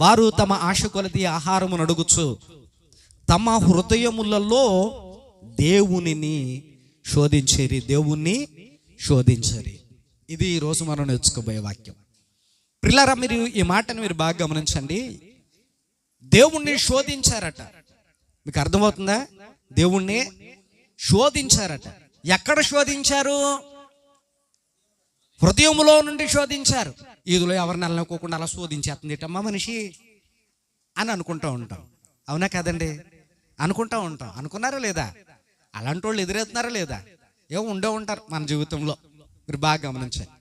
వారు తమ ఆశ కొలది ఆహారమును అడుగుచు తమ హృదయములలో దేవునిని శోధించేరి. దేవుణ్ణి శోధించరి. ఇది ఈరోజు మనం నేర్చుకోబోయే వాక్యం. ప్రియులారా, మీరు ఈ మాటను మీరు బాగా గమనించండి. దేవుణ్ణి శోధించారట. మీకు అర్థమవుతుందా? దేవుణ్ణి శోధించారట. ఎక్కడ శోధించారు? హృదయములో నుండి శోధించారు. ఈదులో ఎవరిని అనుకోకుండా అలా శోధించేస్తుందిటమ్మా మనిషి అని అనుకుంటూ ఉంటాం. అవునా కాదండి? అనుకుంటూ ఉంటాం. అనుకున్నారా లేదా? అలాంటి వాళ్ళు ఎదురెత్తున్నారా లేదా? ఏమో ఉండే ఉంటారు మన జీవితంలో. మీరు బాగా గమనించండి.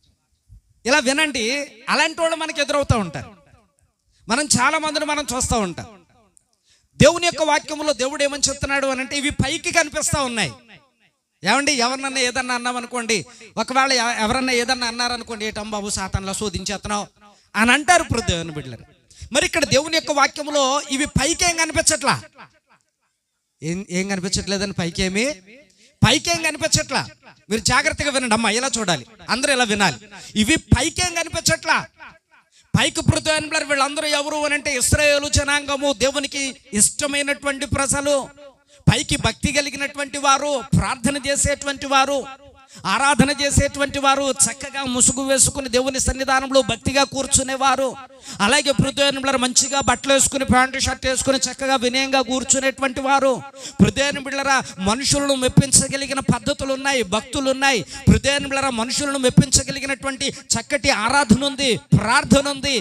ఇలా వినండి. అలాంటి వాళ్ళు మనకు ఎదురవుతూ ఉంటారు. మనం చాలా మందిని మనం చూస్తూ ఉంటాం. దేవుని యొక్క వాక్యంలో దేవుడు ఏమని చెప్తున్నాడు అని అంటే, ఇవి పైకి కనిపిస్తూ ఉన్నాయి. ఏమండి, ఎవరినన్నా ఏదన్నా అన్నామనుకోండి, ఒకవేళ ఎవరన్నా ఏదన్నా అన్నారనుకోండి, ఏటం బాబు సాతానులా శోధించేస్తున్నావు అని అంటారు ఇప్పుడు దేవుని బిడ్డలు. మరి ఇక్కడ దేవుని యొక్క వాక్యంలో ఇవి పైకి ఏం కనిపించట్లా. ఏం కనిపించట్లేదని పైకేం కనిపించట్లా. మీరు జాగ్రత్తగా వినండి అమ్మా, ఇలా చూడాలి, అందరూ ఇలా వినాలి. ఇవి పైకేం కనిపించట్లా. పైకి పృథ్వీ వీళ్ళందరూ ఎవరు అని అంటే ఇశ్రాయేలు జనాంగము, దేవునికి ఇష్టమైనటువంటి ప్రజలు, పైకి భక్తి కలిగినటువంటి వారు, ప్రార్థన చేసేటువంటి వారు, ఆరాధన చేసేటువంటి వారు, చక్కగా ముసుగు వేసుకుని దేవుని సన్నిధానంలో భక్తిగా కూర్చునేవారు. అలాగే పృథ్వీ మంచిగా బట్టలు వేసుకుని ప్యాంటు షర్ట్ వేసుకుని చక్కగా వినయంగా కూర్చునేటువంటి వారు. పృథ్వీ బిళ్ళరా మనుషులను మెప్పించగలిగిన పద్ధతులు ఉన్నాయి, భక్తులు ఉన్నాయి. పృథ్వీ బిళ్ళరా మనుషులను మెప్పించగలిగినటువంటి చక్కటి ఆరాధన ఉంది, ప్రార్థన ఉంది,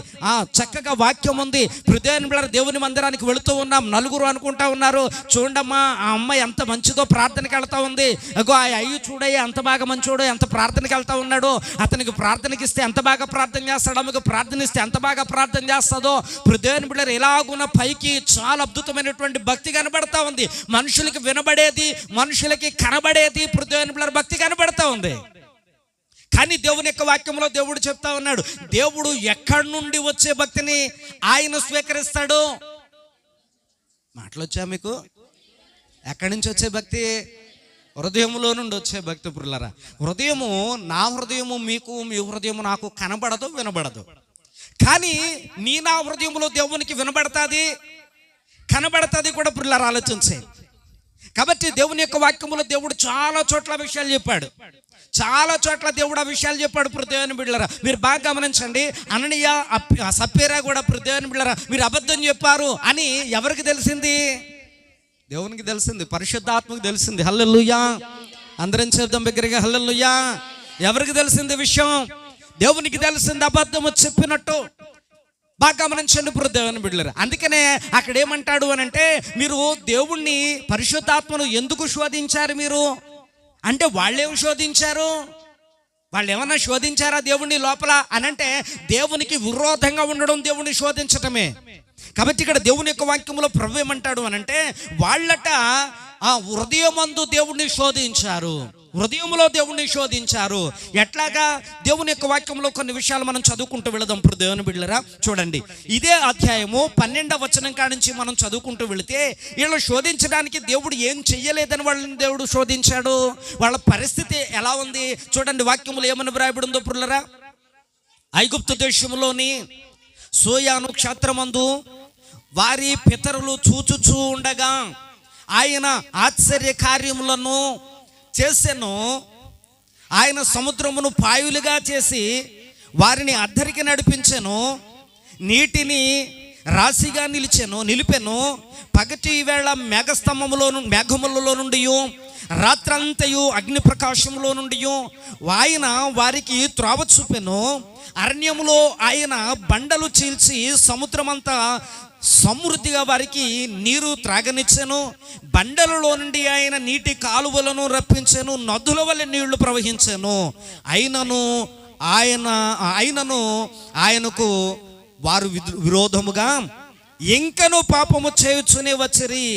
చక్కగా వాక్యం ఉంది. పృథ్వీ బిళ్ళరా దేవుని మందిరానికి వెళుతూ ఉన్నాం. నలుగురు అనుకుంటా ఉన్నారు, చూడమ్మా ఆ అమ్మాయి ఎంత మంచిదో ప్రార్థనకి వెళ్తా ఉంది, అగో ఆ అయ్యి చూడయ్య ఎంత బాగా మంచోడు, ఎంత ప్రార్థనకి వెళ్తా ఉన్నాడు, అతనికి ప్రార్థనకి ఇస్తే ఎంత బాగా ప్రార్థన చేస్తాడు, ఆమెకు ప్రార్థన ఇస్తే ఎంత బాగా ప్రార్థన చేస్తుందో. పృథ్వీ బిడ్డలు ఎలాగున్న పైకి చాలా అద్భుతమైనటువంటి భక్తి కనబడతా ఉంది. మనుషులకి వినబడేది, మనుషులకి కనబడేది పృథ్వీ బిడ్డల భక్తి కనబడతా ఉంది. కానీ దేవుని యొక్క వాక్యంలో దేవుడు చెప్తా ఉన్నాడు, దేవుడు ఎక్కడి నుండి వచ్చే భక్తిని ఆయన స్వీకరిస్తాడు. మాటలొచ్చా మీకు? ఎక్కడి నుంచి వచ్చే భక్తి? హృదయంలో నుండి వచ్చే భక్తి. పురులరా, హృదయము, నా హృదయము మీకు, మీ హృదయము నాకు కనబడదు, వినబడదు. కానీ నా హృదయంలో దేవునికి వినబడతాది, కనబడతాది కూడా. పురులరా, ఆలోచించే. కాబట్టి దేవుని యొక్క వాక్యములో దేవుడు చాలా చోట్ల విషయాలు చెప్పాడు. చాలా చోట్ల దేవుడు ఆ విషయాలు చెప్పాడు. పృథ్వీ బిడ్డలరా, మీరు బాగా గమనించండి. అననీయ సప్పీరా కూడా పృథ్వీ బిడ్డలరా మీరు అబద్ధం చెప్పారు అని ఎవరికి తెలిసింది? దేవునికి తెలిసింది, పరిశుద్ధాత్మకు తెలిసింది. హల్లెలూయా. అందరం చెప్దాం బిగ్గరగా హల్లెలూయా. ఎవరికి తెలిసింది విషయం? దేవునికి తెలిసింది, అబద్ధము చెప్పినట్టు. బాగా గమనించండి పృథ్వీ బిడ్డలరా. అందుకనే అక్కడ ఏమంటాడు అని అంటే, మీరు దేవుణ్ణి పరిశుద్ధాత్మను ఎందుకు శోధించారు మీరు అంటే, వాళ్ళేం శోధించారు? వాళ్ళు ఏమన్నా శోధించారా దేవుణ్ణి లోపల అని అంటే, దేవునికి విరోధంగా ఉండడం దేవుణ్ణి శోధించటమే. కాబట్టి ఇక్కడ దేవుని యొక్క వాక్యంలో ప్రభువు ఏమంటాడు అని అంటే, వాళ్ళట ఆ హృదయమందు దేవుణ్ణి శోధించారు, హృదయంలో దేవుణ్ణి శోధించారు. ఎట్లాగా? దేవుని యొక్క వాక్యంలో కొన్ని విషయాలు మనం చదువుకుంటూ వెళదాం దేవుని బిడ్డలరా. చూడండి, ఇదే అధ్యాయము 12వ వచనం కాడి నుంచి మనం చదువుకుంటూ వెళితే, వీళ్ళు శోధించడానికి దేవుడు ఏం చెయ్యలేదని వాళ్ళని దేవుడు శోధించాడు. వాళ్ళ పరిస్థితి ఎలా ఉంది చూడండి. వాక్యములు ఏమని వ్రాయబడి ఉందో పురులరా. ఐగుప్తు దేశంలోని సోయాను క్షేత్రమందు వారి పితరులు చూచుచూ ఉండగా ఆయన ఆశ్చర్య కార్యములను చేసెను. ఆయన సముద్రమును పాయులుగా చేసి వారిని అద్దరికి నడిపించెను, నీటిని రాశిగా నిలిపెను. పగటి వేళ మేఘములలో నుండి రాత్రంతయు అగ్ని ప్రకాశంలో నుండి ఆయన వారికి త్రోవ చూపెను. అరణ్యములో ఆయన బండలు చీల్చి సముద్రమంతా సమృద్ధిగా వారికి నీరు త్రాగనిచ్చెను. బండలలో నుండి ఆయన నీటి కాలువలను రప్పించెను, నదుల వలె నీళ్లు ప్రవహించెను. ఆయనకు వారు విరోధముగా ఇంకనూ పాపము చేయుచునే వచ్చిరి.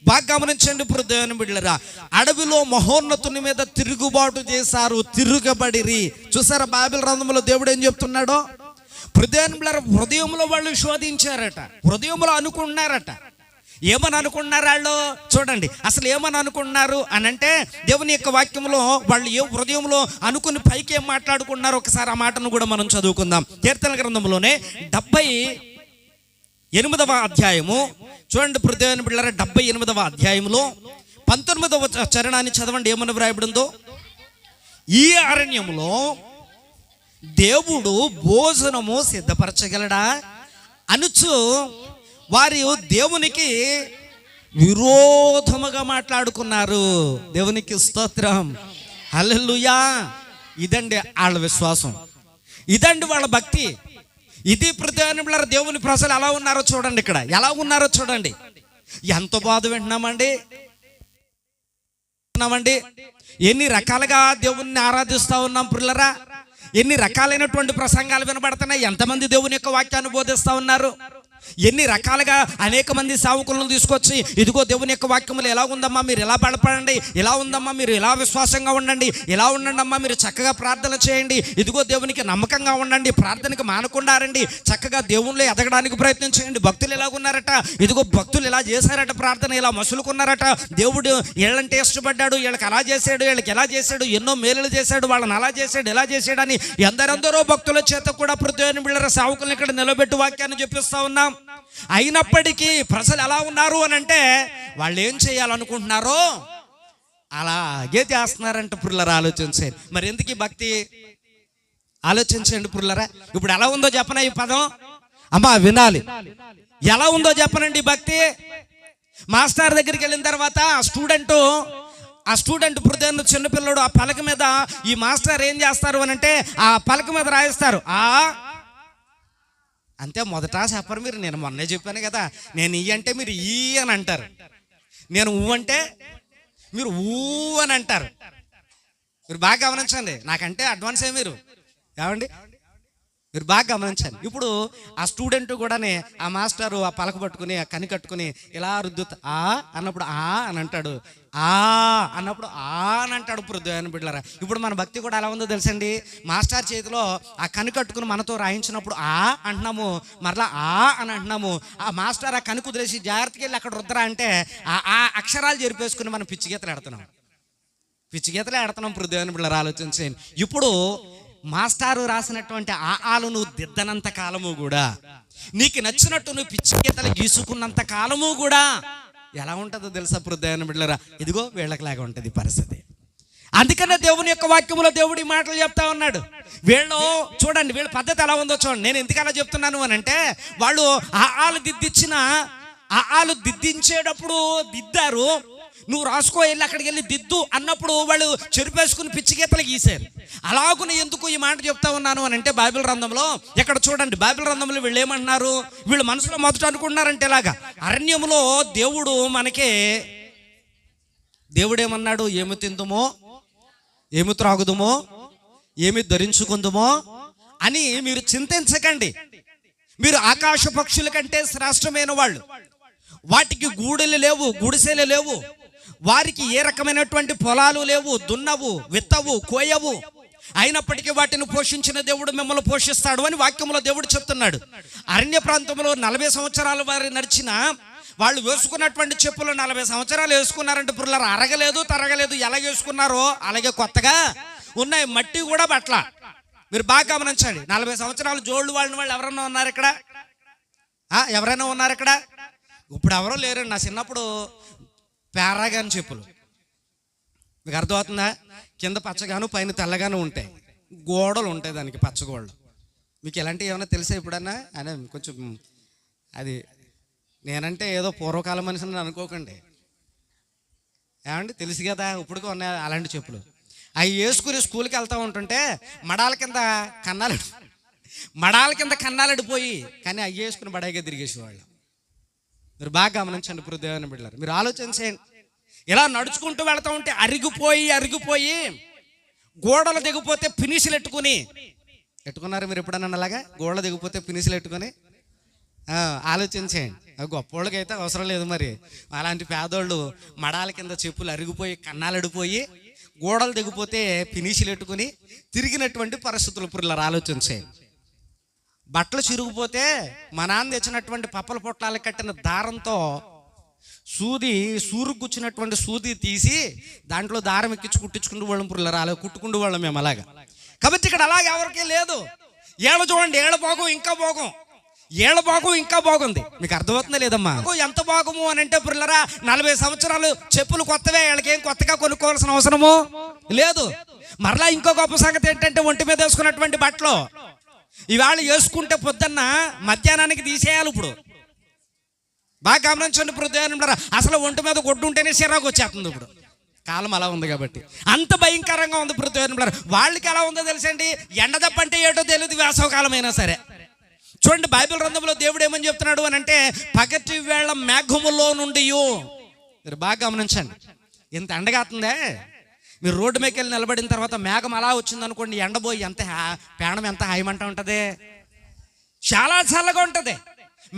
బాగా గమనించండి పృథ్వీ బిడ్డలరా. అడవిలో మహోన్నతుని మీద తిరుగుబాటు చేశారు, తిరుగబడిరి. చూసారా బైబిల్ గ్రంథంలో దేవుడు ఏం చెప్తున్నాడో? పృథ్వీ బిడ్డలరా, హృదయంలో వాళ్ళు శోధించారట, హృదయంలో అనుకున్నారట. ఏమని అనుకున్నారు వాళ్ళు? చూడండి, అసలు ఏమని అనుకున్నారు అని అంటే, దేవుని యొక్క వాక్యంలో వాళ్ళు ఏ హృదయంలో అనుకుని పైకి ఏం మాట్లాడుకున్నారు ఒకసారి ఆ మాటను కూడా మనం చదువుకుందాం. కీర్తన గ్రంథంలోనే 8వ అధ్యాయము చూడండి ప్రియమైన బిడ్డలారా, 78వ అధ్యాయంలో 19వ చరణాన్ని చదవండి. ఏమని వ్రాయబడిందో, ఈ అరణ్యములో దేవుడు భోజనము సిద్ధపరచగలడా అనుచు వారు దేవునికి విరోధముగా మాట్లాడుకున్నారు. దేవునికి స్తోత్రం, హల్లెలూయా. ఇదండి వాళ్ళ విశ్వాసం, ఇదండి వాళ్ళ భక్తి. ఇది ప్రతినిధుల దేవుని ప్రజలు ఎలా ఉన్నారో చూడండి, ఇక్కడ ఎలా ఉన్నారో చూడండి. ఎంత బాధ వింటున్నామండి, ఎన్ని రకాలుగా దేవుణ్ణి ఆరాధిస్తూ ఉన్నాం పిల్లరా. ఎన్ని రకాలైనటువంటి ప్రసంగాలు వినబడుతున్నాయి. ఎంతమంది దేవుని యొక్క వాక్యాన్ని బోధిస్తూ ఉన్నారు. ఎన్ని రకాలుగా అనేక మంది సేవకులను తీసుకొచ్చి, ఇదిగో దేవుని యొక్క వాక్యములు ఎలా ఉందమ్మా మీరు ఎలా బలపడండి, ఎలా ఉందమ్మా మీరు ఎలా విశ్వాసంగా ఉండండి, ఎలా ఉండండి అమ్మా మీరు చక్కగా ప్రార్థన చేయండి, ఇదిగో దేవునికి నమ్మకంగా ఉండండి, ప్రార్థనకి మానకుండారండి, చక్కగా దేవుళ్ళు ఎదగడానికి ప్రయత్నం చేయండి. భక్తులు ఎలాగున్నారట, ఇదిగో భక్తులు ఇలా చేశారట, ప్రార్థన ఇలా మసులుకున్నారట, దేవుడు వీళ్ళంటే ఇష్టపడ్డాడు, వీళ్ళకి అలా చేశాడు, వీళ్ళకి ఎలా చేశాడు, ఎన్నో మేలులు చేశాడు, వాళ్ళని అలా చేశాడు ఎలా చేశాడు అని ఎందరెందరో భక్తుల చేత కూడా ప్రతిని బిళ్ళ సేవకులను ఇక్కడ నిలబెట్టి వాక్యాన్ని చెప్పిస్తా ఉన్నాం. అయినప్పటికీ ప్రజలు ఎలా ఉన్నారు అని అంటే, వాళ్ళు ఏం చేయాలనుకుంటున్నారో అలాగే చేస్తున్నారంట పుల్లరా. ఆలోచించండి మరి ఎందుకు ఈ భక్తి, ఆలోచించండి పుల్లరా. ఇప్పుడు ఎలా ఉందో చెప్పనా ఈ పదం, అమ్మా వినాలి. ఎలా ఉందో చెప్పనండి ఈ భక్తి. మాస్టర్ దగ్గరికి వెళ్ళిన తర్వాత ఆ స్టూడెంట్ ప్రధాన చిన్నపిల్లడు ఆ పలక మీద ఈ మాస్టర్ ఏం చేస్తారు అని అంటే, ఆ పలక మీద రాయిస్తారు అంతే. మొదట చెప్పరు మీరు, నేను మొన్నే చెప్పాను కదా, నేను ఈ అంటే మీరు ఈ అని అంటారు, నేను ఊ అంటే మీరు ఊ అని అంటారు. మీరు బాగా గమనించండి, నాకంటే అడ్వాన్సే మీరు, ఏమండి మీరు బాగా గమనించండి. ఇప్పుడు ఆ స్టూడెంట్ కూడానే ఆ మాస్టరు ఆ పలక పట్టుకుని ఆ కని కట్టుకుని ఇలా రుద్దుతా అన్నప్పుడు అని అంటాడు, అన్నప్పుడు అని అంటాడు. ప్రొద్దున బిడ్డలారా, ఇప్పుడు మన భక్తి కూడా ఎలా ఉందో తెలుసండి. మాస్టర్ చేతిలో ఆ కని కట్టుకుని మనతో రాయించినప్పుడు అంటున్నాము, మరలా అని అంటున్నాము. ఆ మాస్టర్ ఆ కని కుదిరేసి జాగ్రత్తగా వెళ్ళి అక్కడ రుద్దరా అంటే ఆ అక్షరాలు జరిపేసుకుని మనం పిచ్చి గీతలు ఆడుతున్నాం ప్రొద్దున బిడ్డలారా. ఆలోచించండి. ఇప్పుడు మాస్టారు రాసినటువంటి ఆలు నువ్వు దిద్దనంత కాలము కూడా, నీకు నచ్చినట్టు నువ్వు పిచ్చి గీతలు గీసుకున్నంత కాలము కూడా ఎలా ఉంటుందో తెలుసా ప్రొద్దున బిడ్డలారా, ఇదిగో వీళ్ళకిలాగా ఉంటుంది పరిస్థితి. అందుకనే దేవుని యొక్క వాక్యములో దేవుడి మాటలు చెప్తా ఉన్నాడు. వీళ్ళు చూడండి, వీళ్ళ పద్ధతి ఎలా ఉందో చూడండి. నేను ఎందుకు అలా చెప్తున్నాను అని అంటే, వాళ్ళు ఆలు దిద్దించేటప్పుడు దిద్దారు, నువ్వు రాసుకో వెళ్ళి అక్కడికి వెళ్ళి దిద్దు అన్నప్పుడు వాళ్ళు చెరిపేసుకుని పిచ్చి గీతలు గీశారు. అలాగునే ఎందుకు ఈ మాట చెప్తా ఉన్నాను అని అంటే, బైబిల్ గ్రంథంలో ఇక్కడ చూడండి, బైబిల్ గ్రంథంలో వీళ్ళు ఏమంటున్నారు, వీళ్ళు మనసులో మొదట అనుకుంటున్నారంటే ఇలాగా, అరణ్యములో దేవుడు ఏమన్నాడు, ఏమి తిందుమో, ఏమి త్రాగుదుమో, ఏమి ధరించుకుందుమో అని మీరు చింతించకండి. మీరు ఆకాశ పక్షుల కంటే శ్రేష్టమైన వాళ్ళు. వాటికి గూడులు లేవు, గుడిసెలు లేవు, వారికి ఏ రకమైనటువంటి పొలాలు లేవు, దున్నవు, విత్తవు, కోయవు. అయినప్పటికీ వాటిని పోషించిన దేవుడు మిమ్మల్ని పోషిస్తాడు అని వాక్యంలో దేవుడు చెప్తున్నాడు. అరణ్య ప్రాంతంలో 40 సంవత్సరాలు వారు నడిచిన వాళ్ళు వేసుకున్నటువంటి చెప్పులు 40 సంవత్సరాలు వేసుకున్నారంటే పుర్లారు అరగలేదు, తరగలేదు. ఎలా వేసుకున్నారో అలాగే కొత్తగా ఉన్నాయి. మట్టి కూడా పట్ల. మీరు బాగా గమనించండి. 40 సంవత్సరాలు జోళ్ళు వాళ్ళు ఎవరన్నా ఉన్నారు ఇక్కడ? ఎవరైనా ఉన్నారు ఇక్కడ? ఇప్పుడు ఎవరో లేరండి. నా చిన్నప్పుడు పారాగాన్ చెప్పులు, మీకు అర్థమవుతుందా? కింద పచ్చగాను పైన తెల్లగాను ఉంటాయి, గోడలు ఉంటాయి దానికి, పచ్చగోడలు. మీకు ఇలాంటివి ఏమైనా తెలుసా ఎప్పుడన్నా? అనే కొంచెం అది నేనంటే ఏదో పూర్వకాలం మనిషిని అనుకోకండి, ఏమండి తెలుసు కదా. ఇప్పుడు ఉన్నాయి అలాంటి చెప్పులు. అవి వేసుకుని స్కూల్కి వెళ్తూ ఉంటుంటే మడాల కింద కన్నాలడిపోయి, కానీ అవి వేసుకుని బడాయిగా తిరిగేసేవాళ్ళు. మీరు బాగా గమనించండి ప్రొద్దున బిడ్డలారా. మీరు ఆలోచించండి. ఇలా నడుచుకుంటూ వెళ్తూ ఉంటే అరిగిపోయి గోడలు దిగిపోతే ఫినిషులు ఎట్టుకున్నారు మీరు ఎప్పుడన్నా అలాగా? గోడలు దిగిపోతే ఫినిషులు ఎట్టుకొని ఆలోచించేయండి. గొప్పోళ్ళకైతే అవసరం లేదు. మరి అలాంటి పేదోళ్ళు మడాల కింద చెప్పులు అరిగిపోయి కన్నాలడిపోయి గోడలు దిగిపోతే ఫినిషులు ఎట్టుకుని తిరిగినటువంటి పరిస్థితులు పిల్లలు ఆలోచించేయండి. బట్టలు చిరిగిపోతే మా నాన్న తెచ్చినటువంటి పప్పల పొట్లాలకు కట్టిన దారంతో సూరు గుచ్చినటువంటి సూది తీసి దాంట్లో దారం ఎక్కించి కుట్టించుకుంటూ వాళ్ళం పుర్లరా, అలా కుట్టుకుంటూ వాళ్ళం మేము అలాగా. కాబట్టి ఇక్కడ అలాగే ఎవరికీ లేదు. ఏళ్ళ చూడండి, ఏళ్ళ భోగం ఇంకా భోగం. ఏళ్ళ భాగం ఇంకా బాగుంది. మీకు అర్థమవుతుందా లేదమ్మా? ఎంత భాగము అని అంటే పిల్లరా 40 సంవత్సరాలు చెప్పులు కొత్తవే, వీళ్ళకేం కొత్తగా కొనుక్కోవాల్సిన అవసరము లేదు. మరలా ఇంకో గొప్ప సంగతి ఏంటంటే ఒంటి మీద వేసుకున్నటువంటి బట్టలు ఇవాళ వేసుకుంటే పొద్దున్న మధ్యాహ్నానికి తీసేయాలి. ఇప్పుడు బాగా గమనించండి పిల్లరా, అసలు ఒంటి మీద గుడ్డు ఉంటేనే చిరాకు వచ్చేస్తుంది. ఇప్పుడు కాలం అలా ఉంది కాబట్టి అంత భయంకరంగా ఉంది పిల్లరా. వాళ్ళకి ఎలా ఉందో తెలుసండి, ఎండదప్ప అంటే ఏటో తెలియదు, వేసవకాలం అయినా సరే. చూడండి బైబిల్ గ్రంథంలో దేవుడు ఏమని చెప్తున్నాడు అని అంటే, పగటి వేళ మేఘములో నుండి, మీరు బాగా గమనించండి, ఎంత ఎండగాతుందే. మీరు రోడ్డు మీదకి వెళ్ళి నిలబడిన తర్వాత మేఘం అలా వచ్చింది అనుకోండి, ఎండబోయి ఎంత పేణం ఎంత హాయిమంట ఉంటుంది, చాలా చల్లగా ఉంటుంది.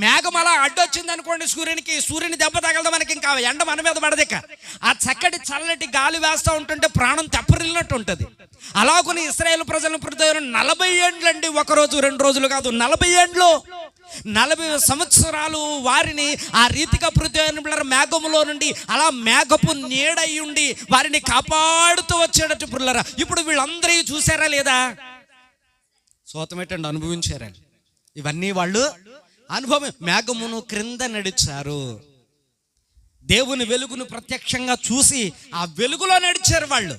మేఘం అలా అడ్డొచ్చింది అనుకోండి సూర్యుని దెబ్బ తగలదు మనకి, ఇంకా ఎండ మన మీద పడదిక. ఆ చక్కటి చల్లటి గాలి వేస్తూ ఉంటుంటే ప్రాణం తెప్పరిల్లినట్టు ఉంటుంది. అలాగుని ఇశ్రాయేలు ప్రజలను 40 ఏండ్లండి, ఒకరోజు 2 రోజులు కాదు, 40 ఏండ్లు, 40 సంవత్సరాలు వారిని ఆ రీతిగా మేఘములో నుండి అలా మేఘపు నీడయ్యుండి వారిని కాపాడుతూ వచ్చేటట్టు పిల్లరా. ఇప్పుడు వీళ్ళందరూ చూసారా లేదా? సోతమేటండి, అనుభవించారా? ఇవన్నీ వాళ్ళు అనుభవం. మేఘమును క్రింద నడిచారు, దేవుని వెలుగును ప్రత్యక్షంగా చూసి ఆ వెలుగులో నడిచారు వాళ్ళు.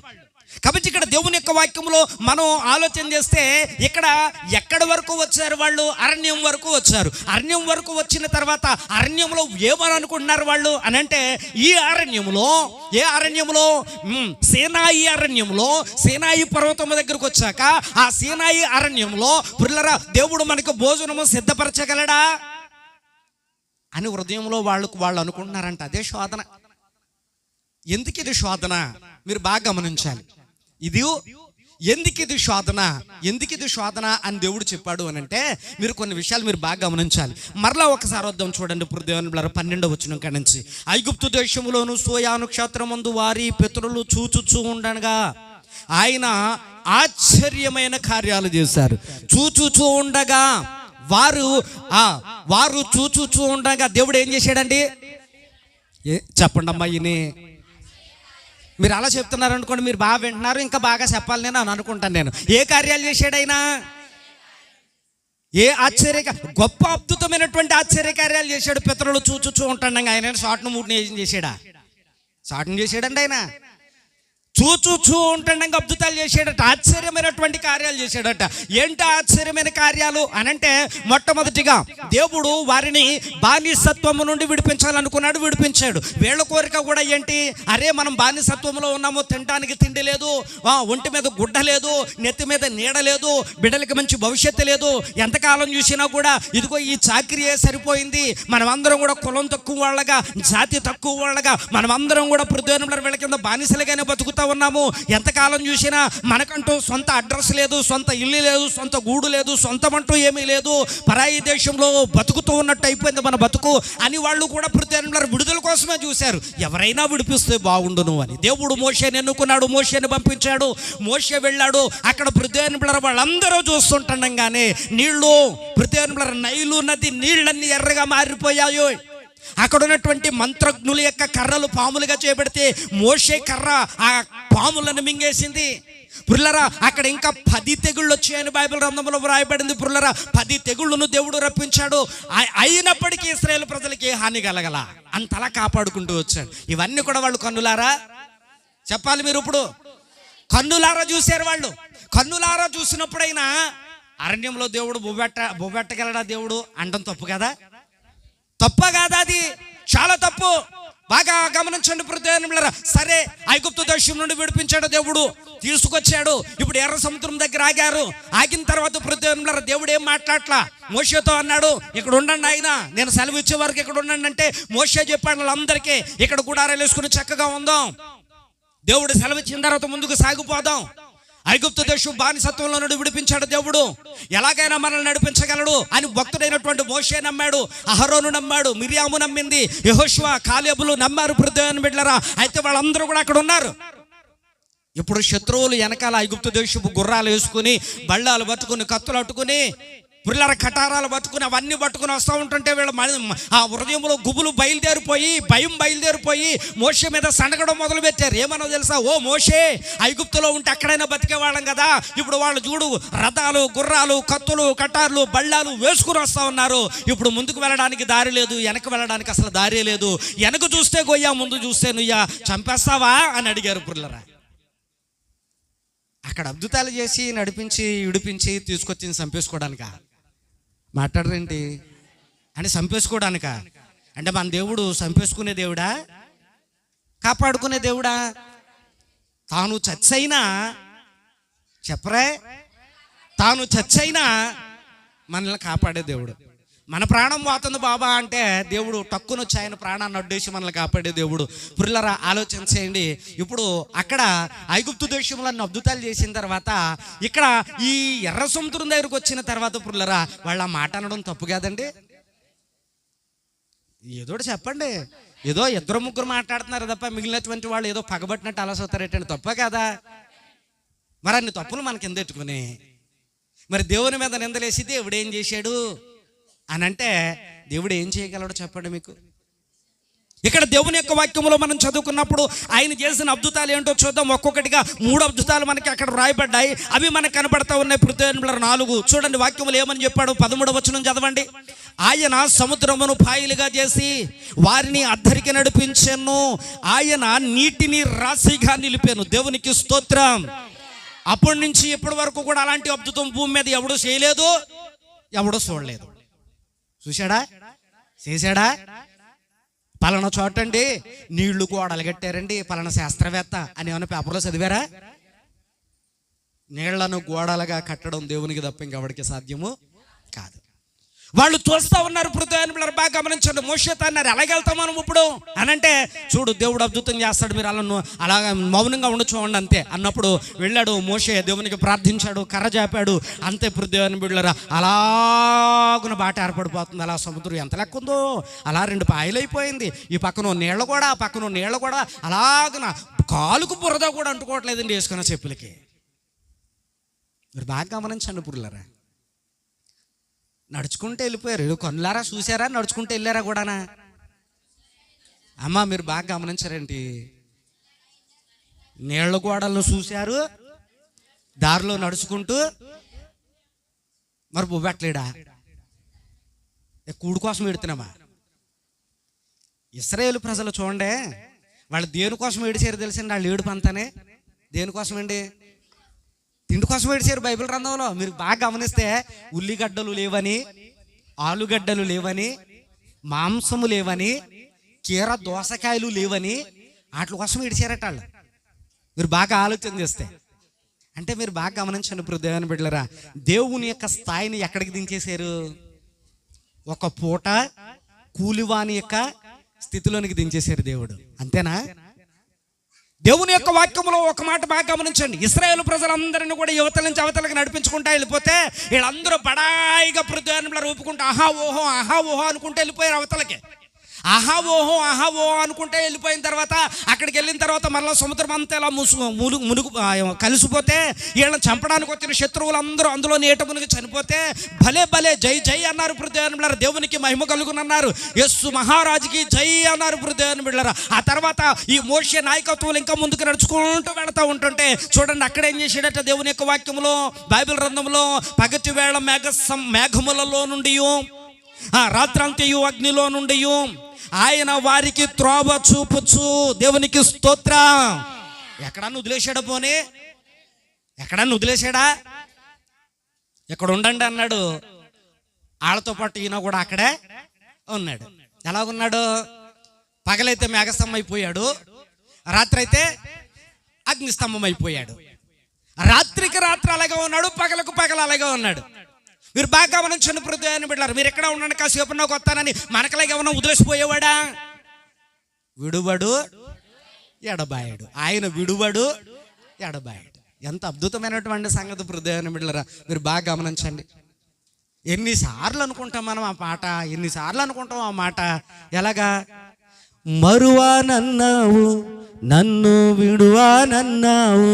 కాబట్టి ఇక్కడ దేవుని యొక్క వాక్యంలో మనం ఆలోచన చేస్తే ఇక్కడ ఎక్కడి వరకు వచ్చారు వాళ్ళు? అరణ్యం వరకు వచ్చారు. అరణ్యం వరకు వచ్చిన తర్వాత అరణ్యంలో ఏమని అనుకుంటున్నారు వాళ్ళు అని అంటే, ఈ అరణ్యంలో ఏ అరణ్యంలో? సీనాయి అరణ్యంలో, సీనాయి పర్వతం దగ్గరకు వచ్చాక ఆ సీనాయి అరణ్యంలో పిల్లరా దేవుడు మనకు భోజనము సిద్ధపరచగలడా అని హృదయంలో వాళ్ళు అనుకుంటున్నారంట. అదే శోధన. ఎందుకు ఇది శోధన? మీరు బాగా గమనించాలి. ఇది ఎందుకు ఇది శోధన, ఎందుకు ఇది శోధన అని దేవుడు చెప్పాడు అని అంటే, మీరు కొన్ని విషయాలు మీరు బాగా గమనించాలి. మరలా ఒకసారి వద్దాం చూడండి. ఇప్పుడు దేవుని 12వ వచనం కాడి నుంచి, ఐగుప్తు దేశంలోను సోయాను క్షేత్రమందు వారి పితరులు చూచుచూ ఉండగా ఆయన ఆశ్చర్యమైన కార్యాలు చేశారు. చూచుచూ ఉండగా వారు చూచుచూ ఉండగా దేవుడు ఏం చేశాడండి? చెప్పండి అమ్మా. మీరు అలా చెప్తున్నారు అనుకోండి, మీరు బాగా వింటున్నారు, ఇంకా బాగా చెప్పాలి నేను అని అనుకుంటాను నేను. ఏ కార్యాలు చేశాడైనా? ఏ గొప్ప అద్భుతమైనటువంటి ఆశ్చర్యకార్యాలు చేశాడు. పితరులు చూచుచూ ఉంటాడు. ఆయన షార్ట్ను మూడుని ఏం చేశాడా? షార్ట్ను చేశాడండి. ఆయన చూచూ ఉంటుండగా అద్భుతాలు చేశాడట, ఆశ్చర్యమైనటువంటి కార్యాలు చేశాడట. ఏంటి ఆశ్చర్యమైన కార్యాలు అనంటే, మొట్టమొదటిగా దేవుడు వారిని బానిసత్వము నుండి విడిపించాలనుకున్నాడు, విడిపించాడు. వీళ్ళ కోరిక కూడా ఏంటి? అరే మనం బానిసత్వంలో ఉన్నాము, తినడానికి తిండి లేదు, ఒంటి మీద గుడ్డ లేదు, నెత్తి మీద నీడ లేదు, బిడ్డలకి మంచి భవిష్యత్తు లేదు. ఎంతకాలం చూసినా కూడా ఇదిగో ఈ చాకరీయే సరిపోయింది. మనమందరం కూడా కులం తక్కువ వాళ్ళగా, జాతి తక్కువ వాళ్ళగా మనమందరం కూడా వీళ్ళ కింద బానిసలుగానే బతుకుతాం ఉన్నాము. ఎంతకాలం చూసినా మనకంటూ సొంత అడ్రస్ లేదు, సొంత ఇల్లు లేదు, సొంత గూడు లేదు, సొంతమంటూ ఏమీ లేదు, పరాయి దేశంలో బతుకుతూ ఉన్నట్టు అయిపోయింది మన బతుకు అని వాళ్ళు కూడా విడుదల కోసమే చూశారు. ఎవరైనా విడిపిస్తే బాగుండును అని దేవుడు మోషేని ఎన్నుకున్నాడు, మోషేని పంపించాడు. మోషే వెళ్ళాడు. అక్కడ వాళ్ళందరూ చూస్తుండగానే నీళ్లు నైలు నది నీళ్ళన్నీ ఎర్రగా మారిపోయాయో. అక్కడ ఉన్నటువంటి మంత్రజ్ఞుల యొక్క కర్రలు పాములుగా చేపడితే మోషే కర్ర ఆ పాములను మింగేసింది. పుల్లరా అక్కడ ఇంకా 10 తెగుళ్ళు వచ్చాయని బైబిల్ గ్రంథంలో వ్రాయబడింది. పుల్లరా 10 తెగుళ్ళను దేవుడు రప్పించాడు. అయినప్పటికీ ఇశ్రాయేలు ప్రజలకి ఏ హాని కలగల, అంతలా కాపాడుకుంటూ వచ్చాడు. ఇవన్నీ కూడా వాళ్ళు కన్నులారా చెప్పాలి. మీరు ఇప్పుడు కన్నులారా చూశారు. వాళ్ళు కన్నులారా చూసినప్పుడైనా అరణ్యంలో దేవుడు బొబ్బెట్టగలడా దేవుడు అండం తప్పు కదా? తప్ప కాదా? అది చాలా తప్పు. బాగా గమనించండి ప్రియమైన. సరే, ఐగుప్తు దేశం నుండి విడిపించాడు దేవుడు, తీసుకొచ్చాడు. ఇప్పుడు ఎర్ర సముద్రం దగ్గర ఆగారు. ఆగిన తర్వాత ప్రియమైన దేవుడు ఏం మాట్లాడలా. మోషేతో అన్నాడు, ఇక్కడ ఉండండి ఆయన, నేను సెలవు ఇచ్చే వరకు ఇక్కడ ఉండండి అంటే మోషే చెప్పాడు వాళ్ళందరికీ, ఇక్కడ గుడారాలు వేసుకుని చక్కగా ఉందాం, దేవుడు సెలవు ఇచ్చిన తర్వాత ముందుకు సాగిపోదాం. ఐగుప్తు దేశం బానిసత్వంలో నుండి విడిపించాడు దేవుడు, ఎలాగైనా మనల్ని నడిపించగలడు అని భక్తుడైనటువంటి మోషే నమ్మాడు, అహరోను నమ్మాడు, మిరియాము నమ్మింది, యెహోషువ, కాలేబులు నమ్మారు ప్రియమైన బిడ్డలారా. అయితే వాళ్ళందరూ కూడా అక్కడ ఉన్నారు. ఇప్పుడు శత్రువులు వెనకాల ఐగుప్తు దేశపు గుర్రాలు వేసుకుని, బళ్ళాలు పట్టుకుని, కత్తులు అట్టుకుని పుల్లర కటారాలు పట్టుకుని అవన్నీ పట్టుకుని వస్తూ ఉంటుంటే వీళ్ళు ఆ హృదయంలో గుబులు బయలుదేరిపోయి భయం బయలుదేరిపోయి మోషే మీద సనగడం మొదలుపెట్టారు. ఏమన్నా తెలుసా? ఓ మోషే, ఐగుప్తులో ఉంటే అక్కడైనా బతికేవాళ్ళం కదా, ఇప్పుడు వాళ్ళు చూడు రథాలు గుర్రాలు కత్తులు కటార్లు బళ్ళాలు వేసుకుని వస్తూ ఉన్నారు. ఇప్పుడు ముందుకు వెళ్ళడానికి దారి లేదు, వెనక్కి వెళ్ళడానికి అసలు దారి లేదు. వెనక చూస్తే గొయ్యా, ముందు చూస్తే నుయ్యా, చంపేస్తావా అని అడిగారు పుల్లర. అక్కడ అద్భుతాలు చేసి నడిపించి విడిపించి తీసుకొచ్చి చంపేసుకోవడానిక మాట్లాడరేంటి అని? చంపేసుకోవడానిక అంటే మన దేవుడు చంపేసుకునే దేవుడా, కాపాడుకునే దేవుడా? తాను చచ్చైనా చెప్పరే, తాను చచ్చైనా మనల్ని కాపాడే దేవుడు. మన ప్రాణం పోతుంది బాబా అంటే దేవుడు టక్కునొచ్చి ఆయన ప్రాణాన్ని అడ్డేసి మనల్ని కాపాడే దేవుడు. పుల్లరా ఆలోచన చేయండి. ఇప్పుడు అక్కడ ఐగుప్తు దేశంలో అద్భుతాలు చేసిన తర్వాత ఇక్కడ ఈ ఎర్ర సముద్రం దగ్గరకు వచ్చిన తర్వాత పుల్లరా వాళ్ళ మాట అనడం తప్పు కాదండి? ఏదో చెప్పండి. ఏదో ఇద్దరు ముగ్గురు మాట్లాడుతున్నారు తప్ప మిగిలినటువంటి వాళ్ళు ఏదో పగబట్టినట్టు అలసవుతారేటండి, తప్ప కదా? మరి అన్ని తప్పులు మనకి ఎందెట్టుకుని మరి దేవుని మీద నిందలేసి దేవుడు ఏం చేశాడు అని అంటే దేవుడు ఏం చేయగలడో చెప్పండి మీకు. ఇక్కడ దేవుని యొక్క వాక్యంలో మనం చదువుకున్నప్పుడు ఆయన చేసిన అద్భుతాలు ఏంటో చూద్దాం. ఒక్కొక్కటిగా 3 అద్భుతాలు మనకి అక్కడ రాయబడ్డాయి. అవి మనకు కనబడతా ఉన్నాయి. 4 చూడండి వాక్యములు ఏమని చెప్పాడు. 13వ వచనం చదవండి. ఆయన సముద్రమును పాయలుగా చేసి వారిని అద్దరికి నడిపించెను, ఆయన నీటిని రాశిగా నిలిపాను. దేవునికి స్తోత్రం. అప్పటి నుంచి ఇప్పటి వరకు కూడా అలాంటి అద్భుతం భూమి మీద ఎవడూ చేయలేదు, ఎవడో చూడలేదు. చూశాడా? చేశాడా? పలానా చోటండి నీళ్లు గోడలు కట్టారండి పలానా శాస్త్రవేత్త అని ఏమైనా పేపర్లో చదివారా? నీళ్లను గోడలుగా కట్టడం దేవునికి తప్ప ఇంకెవడికి సాధ్యము కాదు. వాళ్ళు చూస్తూ ఉన్నారు. పృథ్వీ బాగా గమనించండి. మోషేతో అన్నారు, ఎలాగెళ్తాం మనం ఇప్పుడు అని అంటే, చూడు దేవుడు అద్భుతం చేస్తాడు, మీరు అలాగా మౌనంగా ఉండొచ్చుకోండి అంతే అన్నప్పుడు వెళ్ళాడు మోషే, దేవునికి ప్రార్థించాడు, కర్ర చాపాడు, అంతే పృథ్వీ బిళ్ళరా అలాగున బాట ఏర్పడిపోతుంది. అలా సముద్రం ఎంత లెక్క ఉందో అలా 2 పాయలు అయిపోయింది. ఈ పక్కన నీళ్ళ కూడా, ఆ పక్కన నీళ్ళ కూడా అలాగున కాలుకు బురద కూడా అంటుకోవట్లేదండి వేసుకున్న చెప్పులకి. మీరు బాగా గమనించండి పురులరా. నడుచుకుంటూ వెళ్ళిపోయారు. కొన్నారా చూసారా? నడుచుకుంటూ వెళ్ళారా కూడానా? అమ్మ మీరు బాగా గమనించారేంటి? నీళ్ళ గోడలను చూశారు, దారిలో నడుచుకుంటూ. మరి బొబ్బెట్లేడా? కూడు కోసం ఎడుతున్నామా? ఇశ్రాయేలు ప్రజలు చూడండి, వాళ్ళు దేనికోసం ఏడిచారు తెలిసిండి? వాళ్ళు ఏడుపు అంతానే దేనికోసం అండి? తిండి కోసం ఏడిచారు. బైబిల్ గ్రంథంలో మీరు బాగా గమనిస్తే ఉల్లిగడ్డలు లేవని, ఆలుగడ్డలు లేవని, మాంసము లేవని, కీర దోసకాయలు లేవని వాటి కోసం ఏడిచారట వాళ్ళు. మీరు బాగా ఆలోచన చేస్తే అంటే మీరు బాగా గమనించండి. ఇప్పుడు దేవుని బిడ్డలారా, దేవుని యొక్క స్థాయిని ఎక్కడికి దించేశారు? ఒక పూట కూలివాని యొక్క స్థితిలోనికి దించేశారు దేవుడు. అంతేనా? దేవుని యొక్క వాక్యంలో ఒక మాట బాగా గమనించండి. ఇశ్రాయేలు ప్రజలందరినీ కూడా యువతల నుంచి అవతలకి నడిపించుకుంటా వెళ్ళిపోతే వీళ్ళందరూ బడాయిగా పృథ్వీ ఊపుకుంటూ ఆహా ఓహో అనుకుంటూ వెళ్ళిపోయారు అవతలకి. ఆహా ఓహో అనుకుంటే వెళ్ళిపోయిన తర్వాత అక్కడికి వెళ్ళిన తర్వాత మరలా సముద్రం అంతా ఇలా మునుగు కలిసిపోతే వీళ్ళని చంపడానికి వచ్చిన శత్రువులందరూ అందులో నీట మునిగి చనిపోతే భలే జై జై అన్నారు పృథ్వీ. దేవునికి మహిమ కలుగునన్నారు. యేసు మహారాజుకి జై అన్నారు పృథ్వీ. ఆ తర్వాత ఈ మోషే నాయకత్వం ఇంకా ముందుకు నడుచుకుంటూ వెళతా ఉంటుంటే చూడండి అక్కడ ఏం చేసాడట దేవుని యొక్క వాక్యంలో, బైబిల్ గ్రంథంలో, పగటి వేళ మేఘములలో నుండి రాత్రంతయు అగ్నిలో నుండి ఆయన వారికి త్రోవ చూపుచు. దేవునికి స్తోత్రం. ఎక్కడన్నా వదిలేశాడా? పోనీ ఎక్కడన్నా వదిలేశాడా? ఇక్కడ ఉండండి అన్నాడు. వాళ్ళతో పాటు ఈయన కూడా అక్కడే ఉన్నాడు. ఎలాగున్నాడు? పగలైతే మేఘస్తంభం అయిపోయాడు, రాత్రి అయితే అగ్నిస్తంభం అయిపోయాడు. రాత్రికి రాత్రి అలాగే ఉన్నాడు, పగలకు పగలు అలాగే ఉన్నాడు. మీరు బాగా గమనించండి పృథ్వీ బిడ్డలారా. మీరు ఎక్కడ ఉండండి, కాసేపు నాకు వస్తానని మనకలాగా ఏమన్నా వదిలేసిపోయేవాడా? విడువడు ఎడబాయడు. ఆయన విడువడు ఎడబాయడు. ఎంత అద్భుతమైనటువంటి సంగతి పృథ్వీ బిడ్డలారా. మీరు బాగా గమనించండి. ఎన్నిసార్లు అనుకుంటాం మనం ఆ పాట, ఎన్నిసార్లు అనుకుంటాం ఆ మాట. ఎలాగా? మరువానన్నావు, నన్ను విడువానన్నావు,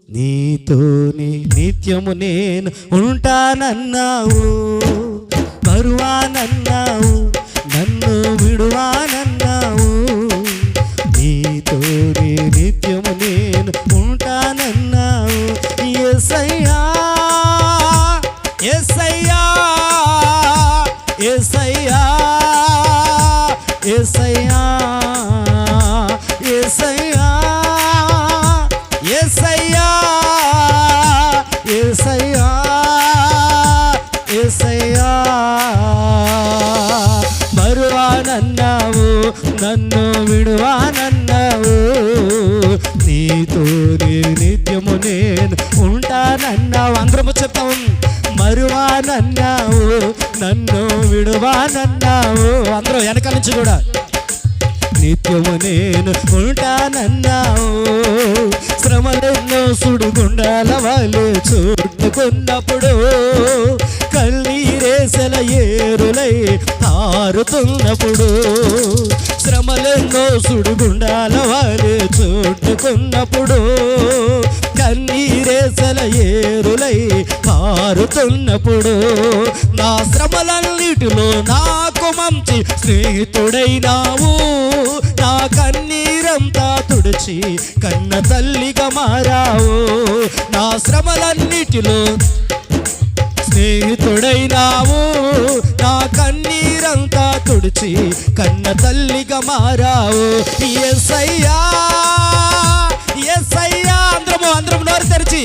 నీతోనే నిత్యము నేను ఉంటానన్నావు, మరువానన్నావు, నన్ను విడువానన్నావు. నీతోనే నిత్యము నేను ఉంటానన్నావు. యేసయ్యా యేసయ్యా యేసయ్యా యేసయ్యా యేసయ్యా యేసయ్యా యేసయ్యా యేసయ్యా. మరువానన్నావు, నన్ను విడువానన్నావు. నీతోనే నిత్యము నేను ఉంటానన్నావు. అందరము చెప్తాము. మరువానన్నావు, నన్ను విడువానన్నావు. అందరూ వెనకాల నుంచి కూడా నిత్యము నేను ఉంటానన్నావు. శ్రమలెన్నో సుడుగుండాల వాళ్ళు చుట్టుకున్నప్పుడు, కన్నీరేసల ఏరులై తారుతున్నప్పుడు, శ్రమలెన్నో సుడుగుండాల వాళ్ళు చుట్టుకున్నప్పుడు, కన్నీరేసల ఏరులై పారుతున్నప్పుడు, నా శ్రమలన్నిటిలో నాకు మంచి స్నేహితుడైనావు. నా కన్నీరంతా తుడిచి కన్న తల్లిగా మారావు. నా శ్రమలన్నిటిలో స్నేహితుడైనావు. నా కన్నీరంతా తుడిచి కన్న తల్లిగా మారావు. యేసయ్యా యేసయ్యా. అందరం నోరు తెరిచి,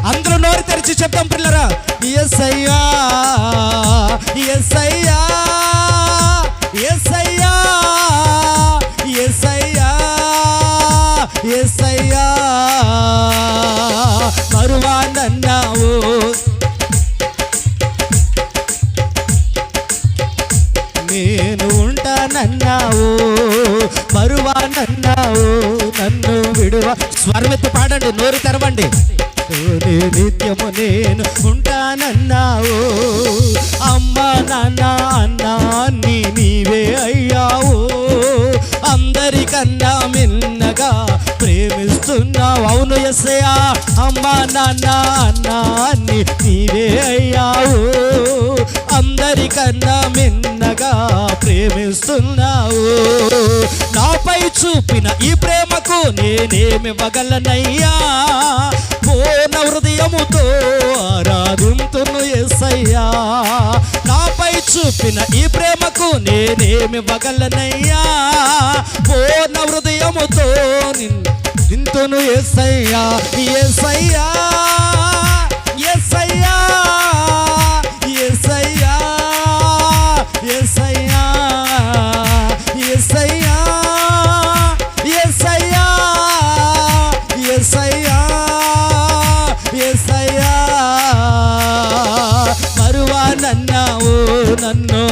అందరూ నోరు తెరిచి చెప్తాం పిల్లరా. యేసయ్యా యేసయ్యా యేసయ్యా యేసయ్యా యేసయ్యా. మరువానన్నావు, నేను ఉంటానన్నావు. మరువానన్నావు, నన్ను విడువా. స్వరమెత్తి పాడండి, నోరు తెరవండి. నిత్యము నేను ఉంటానన్నావు. అమ్మ నాన్న అన్నా నీవే అయ్యావు. అందరికన్నా మిన్నగా ప్రేమిస్తున్నావు. అవును యేసయ్యా. అమ్మ నాన్న అన్నా నీవే అయ్యావు. అందరికన్నా మిన్నగా ప్రేమిస్తున్నావు. నాపై చూపిన ఈ ప్రేమకు నేనేమివ్వగలనయ్యా. పూర్ణ హృదయముతో ఆరాధింతును యేసయ్యా. నాపై చూపిన ఈ ప్రేమకు నేనేమివ్వగలనయ్యా. పూర్ణ హృదయముతో నింతును యేసయ్యా. యేసయ్యా యేసయ్యా యేసయ్యా యేసయ్యా యేసయ్యా యేసయ్యా యేసయ్యా యేసయ్యా. మరువానన్నావు, నన్ను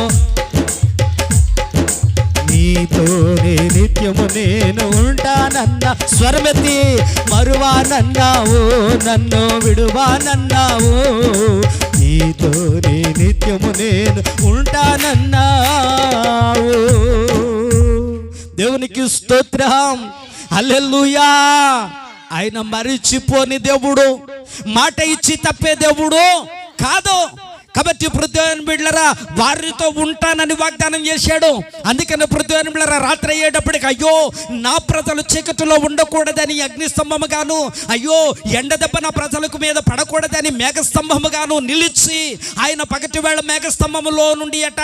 నీతోనే నిత్యము నేను ఉంటానన్నా. స్వరమెత్తి. మరువానన్నావు, నన్ను విడువానన్నావు. నీతోనే నిత్యము నేను ఉంటానన్నావు. దేవునికి స్తోత్రం. హల్లెలూయా. ఆయన మరిచిపోని దేవుడు, మాట ఇచ్చి తప్పే దేవుడు కాదు. కాబట్టి పృథ్వీని బిడ్డలారా, వారితో ఉంటానని వాగ్దానం చేశాడు. అందుకని పృథ్వీని బిడ్డలారా, రాత్రి అయ్యేటప్పటికి అయ్యో నా ప్రజలు చీకటిలో ఉండకూడదని అగ్నిస్తంభముగాను, అయ్యో ఎండ దెబ్బ నా ప్రజలకు మీద పడకూడదని మేఘస్తంభముగాను నిలిచి, ఆయన పగటి వేళ మేఘస్తంభములో నుండి అట,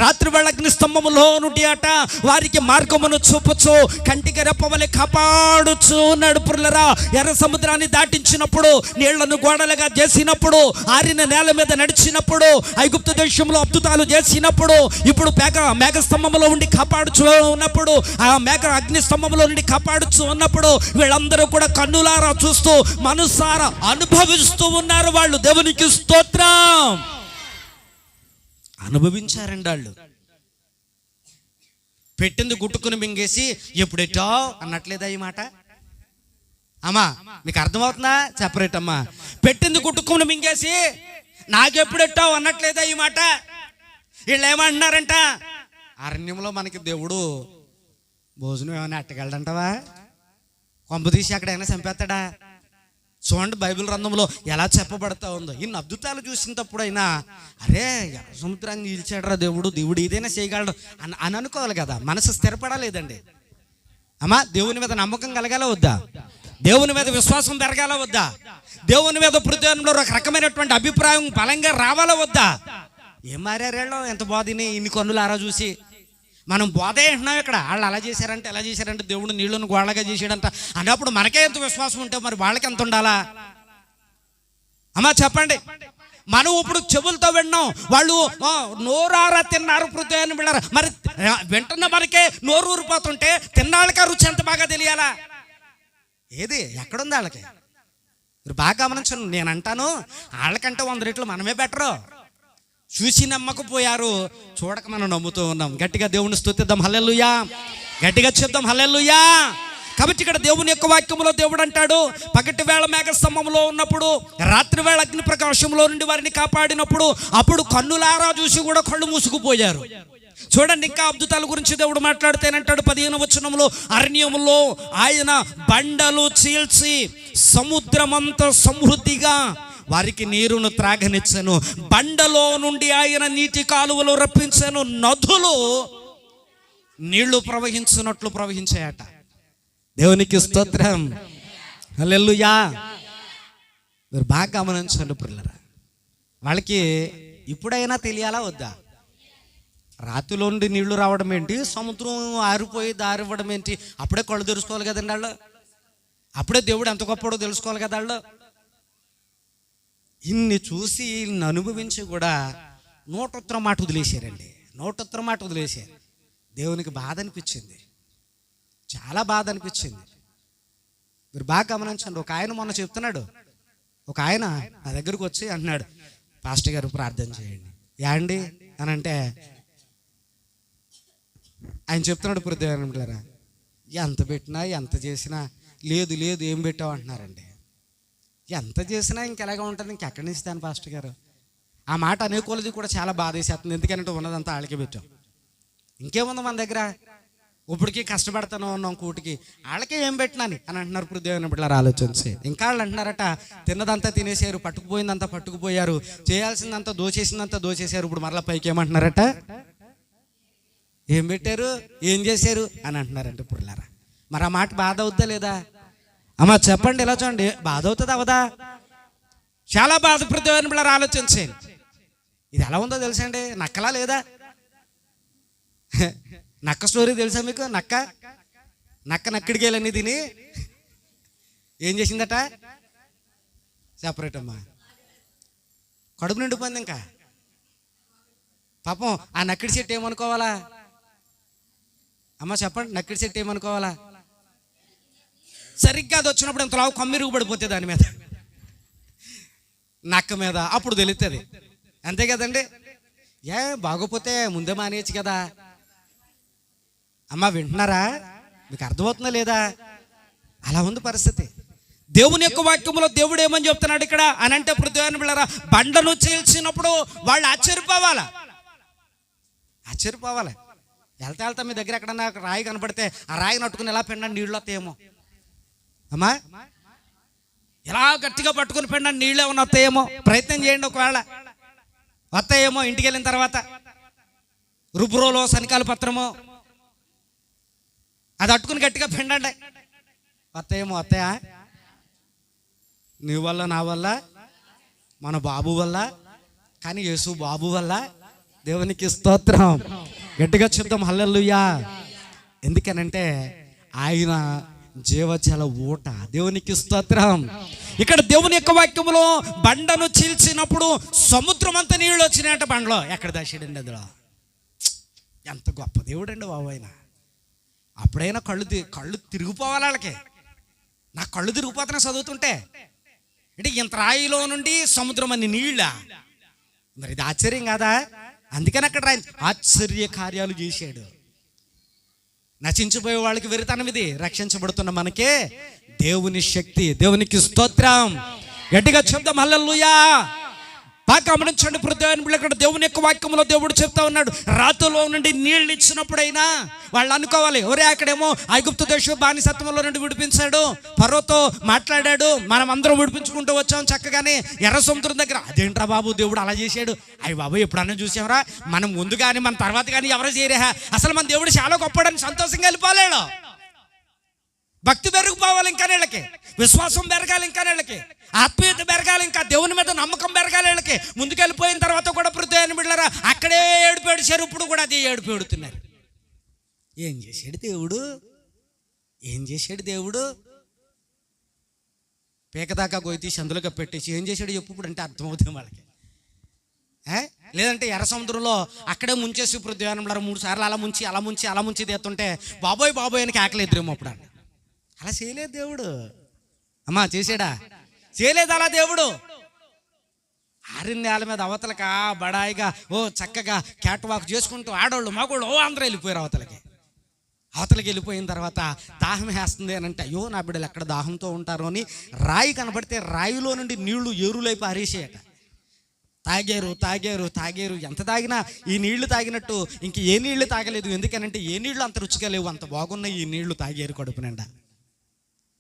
రాత్రి వేళ అగ్నిస్తంభములో నుండి అట వారికి మార్గమును చూపుచు కంటికి రెప్పవలె కాపాడుచు నడుపులరా. ఎర్ర సముద్రాన్ని దాటించినప్పుడు, నీళ్లను గోడలుగా చేసినప్పుడు, ఆరిన నేల మీద నడిచినప్పుడు, ఐగుప్తు దేశంలో అద్భుతాలు చేసినప్పుడు, ఇప్పుడు మేఘస్తంభంలో ఉండి కాపాడుచు ఉన్నప్పుడు, ఆ అగ్ని స్తంభంలో నుండి కాపాడుచు ఉన్నప్పుడు, వీళ్ళందరూ కూడా కన్నులారా చూస్తూ మనసారా అనుభవిస్తూ ఉన్నారు. వాళ్ళు దేవునికి స్తోత్రం. అనుభవించారండి వాళ్ళు. పెట్టింది గుట్టుకుని మింగేసి ఎప్పుడెట్టో అన్నట్లేదా ఈ మాట? అమ్మా మీకు అర్థమవుతుందా? చెప్పరేటమ్మా. పెట్టింది గుట్టుకుని మింగేసి నాకెప్పుడెట్టావు అన్నట్లేదా ఈ మాట? వీళ్ళు ఏమంటున్నారంట, అరణ్యంలో మనకి దేవుడు భోజనం ఏమైనా అట్టగలడంటావా? కొంప తీసి అక్కడ ఏమైనా చంపేస్తాడా? చూడండి బైబిల్ గ్రంథంలో ఎలా చెప్పబడతా ఉందో. ఇన్ని అద్భుతాలు చూసినప్పుడైనా అరే ఎర్ర సముద్రాన్ని నిలిచాడరా దేవుడు ఏదైనా చేయగలడు అని అనుకోవాలి కదా. మనసు స్థిరపడలేదండి. అమ్మా, దేవుని మీద నమ్మకం కలగాల వద్దా? దేవుని మీద విశ్వాసం పెరగాల వద్దా? దేవుని మీద హృదయంలో ఒక రకమైనటువంటి అభిప్రాయం బలంగా రావాలా వద్దా? ఏం మారారేళ్ళో ఎంత బోధిని ఇన్ని కన్నులు ఆరా చూసి మనం బోధే అంటున్నాం ఇక్కడ. వాళ్ళు అలా చేశారంటే ఎలా చేశారంటే దేవుడు నీళ్ళను గోళ్ళగా చేసాడంట అన్నప్పుడు మనకే ఎంత విశ్వాసం ఉంటే మరి వాళ్ళకి ఎంత ఉండాలా? అమ్మా చెప్పండి. మనం ఇప్పుడు చెవులతో విన్నాం, వాళ్ళు నోరారా తిన్నారు హృదయాన్ని వెళ్ళారా. మరి వింటున్న మనకే నోరు ఊరిపోతుంటే తిన్నాళ్ళకి రుచి ఎంత బాగా తెలియాలా? ఏది ఎక్కడుంది వాళ్ళకి? మీరు బాగా గమనించండి. నేను అంటాను వాళ్ళకంటే 100 రెట్లు మనమే బెటరు. చూసి నమ్మకపోయారు, చూడక మనం నమ్ముతూ ఉన్నాం. గట్టిగా దేవుని స్తుతిద్దాం, హల్లెలూయా. గట్టిగా చెప్దాం, హల్లెలూయా. కాబట్టి ఇక్కడ దేవుని యొక్క వాక్యంలో దేవుడు అంటాడు, పగటి వేళ మేఘ స్తంభంలో ఉన్నప్పుడు, రాత్రి వేళ అగ్ని ప్రకాశంలో నుండి వారిని కాపాడినప్పుడు, అప్పుడు కన్నులారా చూసి కూడా కళ్ళు మూసుకుపోయారు. చూడండి ఇంకా అద్భుతాల గురించి దేవుడు మాట్లాడితేనంటాడు 15వ వచనంలో, అరణ్యములో ఆయన బండలు చీల్చి సముద్రమంత సమృద్ధిగా వారికి నీరును త్రాగనిచ్చను. బండలో నుండి ఆయన నీటి కాలువలు రప్పించను. నదులు నీళ్లు ప్రవహించినట్లు ప్రవహించాయట. దేవునికి స్తోత్రం, హల్లెలూయా. మీరు బాగా గమనించండి పిల్లరా. వాళ్ళకి ఇప్పుడైనా తెలియాలా వద్దా? రాత్రిలో నుండి నీళ్లు రావడం ఏంటి, సముద్రం ఆరిపోయి దారి ఇవ్వడం ఏంటి? అప్పుడే కళ్ళు తెరుచుకోవాలి కదండి వాళ్ళు. అప్పుడే దేవుడు ఎంత గొప్పడో తెలుసుకోవాలి కదా వాళ్ళు. ఇన్ని చూసి ఇన్ని అనుభవించి కూడా నోటొత్తర మాట వదిలేశారండి. నోటొత్తర మాట వదిలేశారు. దేవునికి బాధ అనిపించింది, చాలా బాధ అనిపించింది. మీరు బాగా గమనించండి. ఒక ఆయన మొన్న చెప్తున్నాడు, ఒక ఆయన నా దగ్గరకు వచ్చి అంటున్నాడు, పాస్టర్ గారు ప్రార్థన చేయండి. యాండి అని అంటే ఆయన చెప్తున్నాడు, హృదయారా ఎంత పెట్టినా ఎంత చేసినా లేదు లేదు ఏం పెట్టావు అంటున్నారండి. ఎంత చేసినా ఇంకెలాగా ఉంటుంది, ఇంకెక్కడి నుంచి ఇస్తాను పాస్టర్ గారు. ఆ మాట అనేకోలది కూడా చాలా బాధ వేసేస్తుంది. ఎందుకంటే ఉన్నదంతా వాళ్ళకే పెట్టాం, ఇంకేముంది మన దగ్గర. ఇప్పటికీ కష్టపడతాను ఉన్నాం కూటికి, వాళ్ళకే ఏం పెట్టినాని అని అంటున్నారు. హృదయం బిడ్డలారా ఆలోచించి ఇంకా వాళ్ళు అంటున్నారట, తిన్నదంతా తినేసారు, పట్టుకుపోయిందంతా పట్టుకుపోయారు, చేయాల్సిందంతా దోచేసిందంతా దోచేశారు. ఇప్పుడు మరలా పైకి ఏమంటున్నారట, ఏం పెట్టారు ఏం చేశారు అని అంటున్నారంటే పిల్లలారా. మరి ఆ మాట బాధ అవుద్దా లేదా? అమ్మా చెప్పండి, ఇలా చూడండి, బాధ అవుతుంది అవదా? చాలా బాధ. హృదయం బిడ్డలారా ఆలోచించి ఇది ఎలా ఉందో తెలుసా అండి? నక్కలా లేదా? నక్క స్టోరీ తెలుసా మీకు? నక్క నక్కడికి వెళ్ళని తిని ఏం చేసిందట? సెపరేట్ అమ్మా, కడుపు నిండిపోయింది. ఇంకా పాపం ఆ నక్కిడి చెట్టు ఏమనుకోవాలా? అమ్మ చెప్పండి, నక్కిడి చెట్టు ఏమనుకోవాలా? సరిగ్గా అది వచ్చినప్పుడు ఇంతలావు కమ్మిరుగు పడిపోతే దాని మీద, నక్క మీద. అప్పుడు తెలుస్తుంది. అంతే కదండి. ఏ బాగోపోతే ముందే మానేయచ్చు కదా. అమ్మ వింటున్నారా? మీకు అర్థమవుతుందా లేదా? అలా ఉంది పరిస్థితి. దేవుని యొక్క వాక్యములో దేవుడు ఏమని చెప్తున్నాడు ఇక్కడ అని అంటే, హృదయాన్ని బిళ్ళరా బండను చీల్చినప్పుడు వాళ్ళు ఆశ్చర్యపోవాలా. వెళ్తా వెళ్తా మీ దగ్గర ఎక్కడన్నా రాయి కనపడితే ఆ రాయి నట్టుకుని ఎలా పిండండి నీళ్ళు వస్తాయేమో. అమ్మా ఎలా గట్టిగా పట్టుకుని పిండండి నీళ్ళు ఏమన్నా వస్తాయేమో. ప్రయత్నం చేయండి, ఒకవేళ వస్తాయేమో. ఇంటికి వెళ్ళిన తర్వాత రుబ్రోలో శనికాల పత్రమో అది అట్టుకుని గట్టిగా పిండండి, వస్తాయేమో. వస్తాయా? నీ వల్ల, నా వల్ల, మన బాబు వల్ల, కానీ యేసు బాబు వల్ల. దేవునికి స్తోత్రం. గట్టిగా చెప్తాం హల్లెలూయా. ఎందుకనంటే ఆయన జీవజల ఊట. దేవునికి స్తోత్రం. ఇక్కడ దేవుని యొక్క వాక్యములో బండను చీల్చినప్పుడు సముద్రం అంతా నీళ్ళు వచ్చినాయట బండలో. ఎక్కడ దాచాడండి అందులో? ఎంత గొప్ప దేవుడు అండి బాబు ఆయన. అప్పుడైనా కళ్ళు తిరిగిపోవాలి వాళ్ళకి. నా కళ్ళు తిరిగిపోతున్నా చదువుతుంటే. అంటే ఇంత రాయిలో నుండి సముద్రం అన్ని నీళ్ళ. మరి ఇది ఆశ్చర్యం కాదా? అందుకని అక్కడ ఆశ్చర్య కార్యాలు చేశాడు. నశించిపోయే వాళ్ళకి వెరితనం ఇది, రక్షించబడుతున్న మనకే దేవుని శక్తి. దేవునికి స్తోత్రం. గట్టిగా చెప్దాం హల్లెలూయా. బాగా గమనించండి ప్రతి ఇక్కడ దేవుని యొక్క వాక్యంలో దేవుడు చెప్తా ఉన్నాడు, రాతులో నుండి నీళ్ళు ఇచ్చినప్పుడైనా వాళ్ళు అనుకోవాలి, ఒరే అక్కడేమో ఐగుప్తు దేశం బానిసత్వంలో నుండి విడిపించాడు, ఫరోతో మాట్లాడాడు, మనం అందరం విడిపించుకుంటూ వచ్చాం చక్కగానే ఎర్ర సముద్రం దగ్గర. అదేంట్రా బాబు దేవుడు అలా చేశాడు, అయ్యి బాబు ఎప్పుడన్నా చూసామరా, మనం ముందు కానీ మన తర్వాత కానీ ఎవరు చేయరే, అసలు మన దేవుడు చాలా గొప్పడని సంతోషంగా వెళ్ళిపోలేడు. భక్తి పెరిగిపోవాలి ఇంకా వీళ్ళకి, విశ్వాసం పెరగాలి ఇంకా వీళ్ళకి, ఆత్మీయత పెరగాలి, ఇంకా దేవుని మీద నమ్మకం పెరగాలి వీళ్ళకి. ముందుకెళ్ళిపోయిన తర్వాత కూడా ప్రతి బిడ్డలారా అక్కడే ఏడుపు ఏడిచారు, ఇప్పుడు కూడా అదే ఏడుపు ఏడుతున్నారు. ఏం చేశాడు దేవుడు, ఏం చేశాడు దేవుడు? పేకదాకా గొయ్యి తీసి అందులోకి పెట్టేసి ఏం చేశాడు చెప్పు ఇప్పుడు అంటే అర్థమవుతుంది వాళ్ళకి. లేదంటే ఎర్ర సముద్రంలో అక్కడే ముంచేసి ఇప్పుడు దేవనంలో 3 సార్లు అలా ముంచి అలా ముంచి అలా ముంచి తీస్తుంటే బాబోయ్ బాబోయ్ అని కేకలేదురేమో అప్పుడు. అలా చేయలేదు దేవుడు. అమ్మా చేసాడా? చేయలేదు అలా దేవుడు. ఆరిన నేల మీద అవతలక బడాయిగా చక్కగా క్యాట్ వాక్ చేసుకుంటూ ఆడోళ్ళు మగోళ్ళు అందరూ వెళ్ళిపోయారు అవతలకి వెళ్ళిపోయిన తర్వాత దాహం వేస్తుంది అని అంటే, అయ్యో నా బిడ్డలు ఎక్కడ దాహంతో ఉంటారు అని రాయి కనబడితే రాయిలో నుండి నీళ్లు ఏరులైపు పారేసేయట. తాగారు తాగారు తాగారు, ఎంత తాగినా ఈ నీళ్లు తాగినట్టు ఇంక ఏ నీళ్లు తాగలేదు. ఎందుకనంటే ఏ నీళ్లు అంత రుచిగా లేవు, అంత బాగున్నాయి ఈ నీళ్లు తాగారు కడుపు నిండా.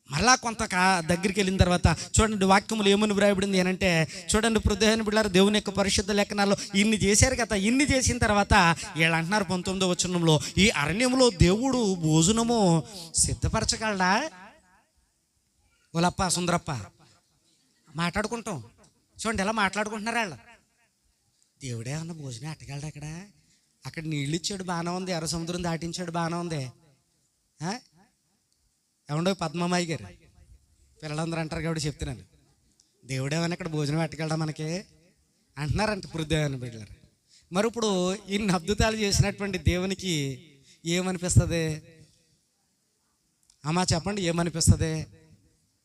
మళ్ళా కొంత దగ్గరికి వెళ్ళిన తర్వాత చూడండి వాక్యములు ఏమని వ్రాయబడింది అని అంటే, చూడండి ప్రొద్దున బిడ్డలారా దేవుని యొక్క పరిశుద్ధ లేఖనాల్లో ఇన్ని చేశారు కదా, ఇన్ని చేసిన తర్వాత వీళ్ళు అంటున్నారు 19వ వచనంలో, ఈ అరణ్యంలో దేవుడు భోజనము సిద్ధపరచగలడా? ఓలప్ప సుందరప్ప మాట్లాడుకుంటాం చూడండి ఎలా మాట్లాడుకుంటున్నారు వాళ్ళు. దేవుడే అన్న భోజనం ఎట్టగలడా? అక్కడ నీళ్ళు ఇచ్చాడు బాగానే ఉంది, ఎర్ర సముద్రం దాటించాడు బాగానే ఉంది. ఏమండో పద్మమ్మాయి గారు పిల్లలందరూ అంటారు కాబట్టి చెప్తున్నాను, దేవుడేమన్నా ఇక్కడ భోజనం పెట్టగలడా మనకి అంటున్నారంట ప్రొద్దున బిడ్డలారా. మరి ఇప్పుడు ఇన్ని అద్భుతాలు చేసినటువంటి దేవునికి ఏమనిపిస్తుంది అమ్మా చెప్పండి, ఏమనిపిస్తుంది?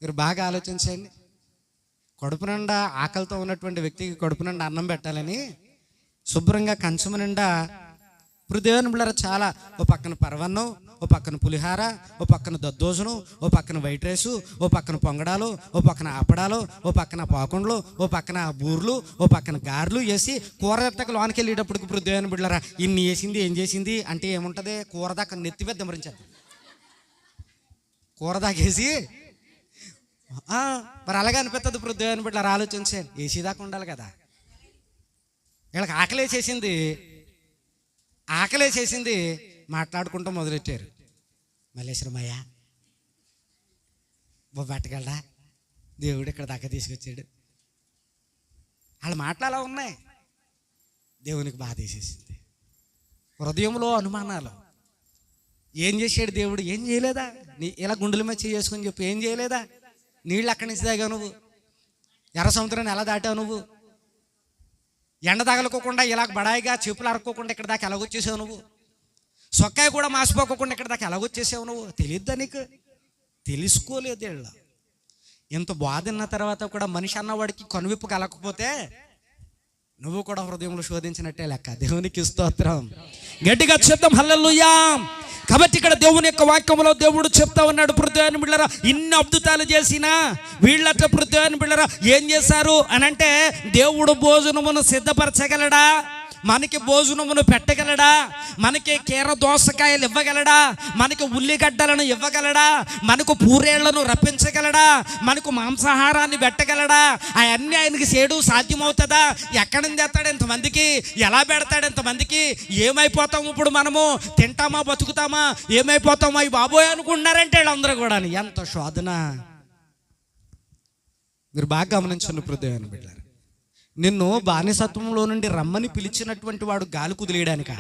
మీరు బాగా ఆలోచించండి. కడుపు నిండా ఆకలితో ఉన్నటువంటి వ్యక్తికి కడుపు నిండా అన్నం పెట్టాలని శుభ్రంగా కంచము నిండా ప్రొద్దున బిడ్డలారా చాలా, ఓ పక్కన పరవన్నం, ఓ పక్కన పులిహార, ఓ పక్కన దద్దోజనం, ఓ పక్కన వైట్ రైసు, ఓ పక్కన పొంగడాలు, ఓ పక్కన అప్పడాలు, ఓ పక్కన పాకుండ్లు, ఓ పక్కన బూర్లు, ఓ పక్కన గారెలు వేసి కూర ఎత్తక లోనికి వెళ్ళేటప్పటికి ప్రొద్దున బిడ్డలారా ఇన్ని వేసింది ఏం చేసింది అంటే ఏముంటుంది? కూర దాకా నెత్తివే దిమరించారు. కూర దాకేసి మరి అలాగే అనిపిస్తుంది ప్రొద్దున బిడ్డలారా. ఆలోచించాను, ఏసీ దాకా ఉండాలి కదా. వీళ్ళకి ఆకలేసేసింది మాట్లాడుకుంటూ మొదలెట్టారు. మల్లేశ్వరమయ్య బొబ్బెట్టగలడా, దేవుడు ఇక్కడ దాకా తీసుకొచ్చాడు. వాళ్ళ మాటలు అలా ఉన్నాయి. దేవునికి బాధ వేసేసింది, హృదయంలో అనుమానాలు. ఏం చేశాడు దేవుడు? ఏం చేయలేదా? ఇలా గుండెల మీద చేసుకొని చెప్పు, ఏం చేయలేదా? నీళ్ళు అక్కడి నుంచి తాగావు నువ్వు, ఎర్ర సముద్రాన్ని ఎలా దాటావు నువ్వు, ఎండ తగలకోకుండా ఇలా బడాయిగా చెప్పులు అరక్కోకుండా ఇక్కడ దాకా ఎలాగొచ్చేసావు నువ్వు, సొక్కాయి కూడా మాసిపోకుండా ఇక్కడ దాకా ఎలాగొచ్చేసావు నువ్వు. తెలియద్దా నీకు? తెలుసుకోలేదు వీళ్ళ. ఇంత బాధన్న తర్వాత కూడా మనిషి అన్నవాడికి కనువిప్పు కలగకపోతే నువ్వు కూడా హృదయంలో శోధించినట్టే లెక్క. దేవునికి స్తోత్రం. గట్టిగా చెప్తాం హల్లెలూయా. కాబట్టి ఇక్కడ దేవుని యొక్క వాక్యంలో దేవుడు చెప్తా ఉన్నాడు, ప్రొద్దున బిడ్డలారా ఇన్ని అద్భుతాలు చేసినా వీళ్ళట్ల ప్రొద్దున బిడ్డలారా ఏం చేశారు అని అంటే, దేవుడు భోజనమును సిద్ధపరచగలడా? మనకి భోజనమును పెట్టగలడా? మనకి కీర దోసకాయలు ఇవ్వగలడా? మనకి ఉల్లిగడ్డలను ఇవ్వగలడా? మనకు పూరేళ్లను రప్పించగలడా? మనకు మాంసాహారాన్ని పెట్టగలడా? అవన్నీ ఆయనకి చేయడం సాధ్యమవుతుందా? ఎక్కడి నుంచి తెస్తాడు ఇంతమందికి? ఎలా పెడతాడు ఇంతమందికి? ఏమైపోతాము ఇప్పుడు మనము? తింటామా బతుకుతామా? ఏమైపోతామా ఈ బాబోయ్ అనుకుంటున్నారంటే వీళ్ళందరూ కూడా. ఎంత శోధన! మీరు బాగా గమనించండి ప్రొద్దున బిడ్డలారా, నిన్ను బానిసత్వంలో నుండి రమ్మని పిలిచినటువంటి వాడు గాలి కుదిలేయడానిక?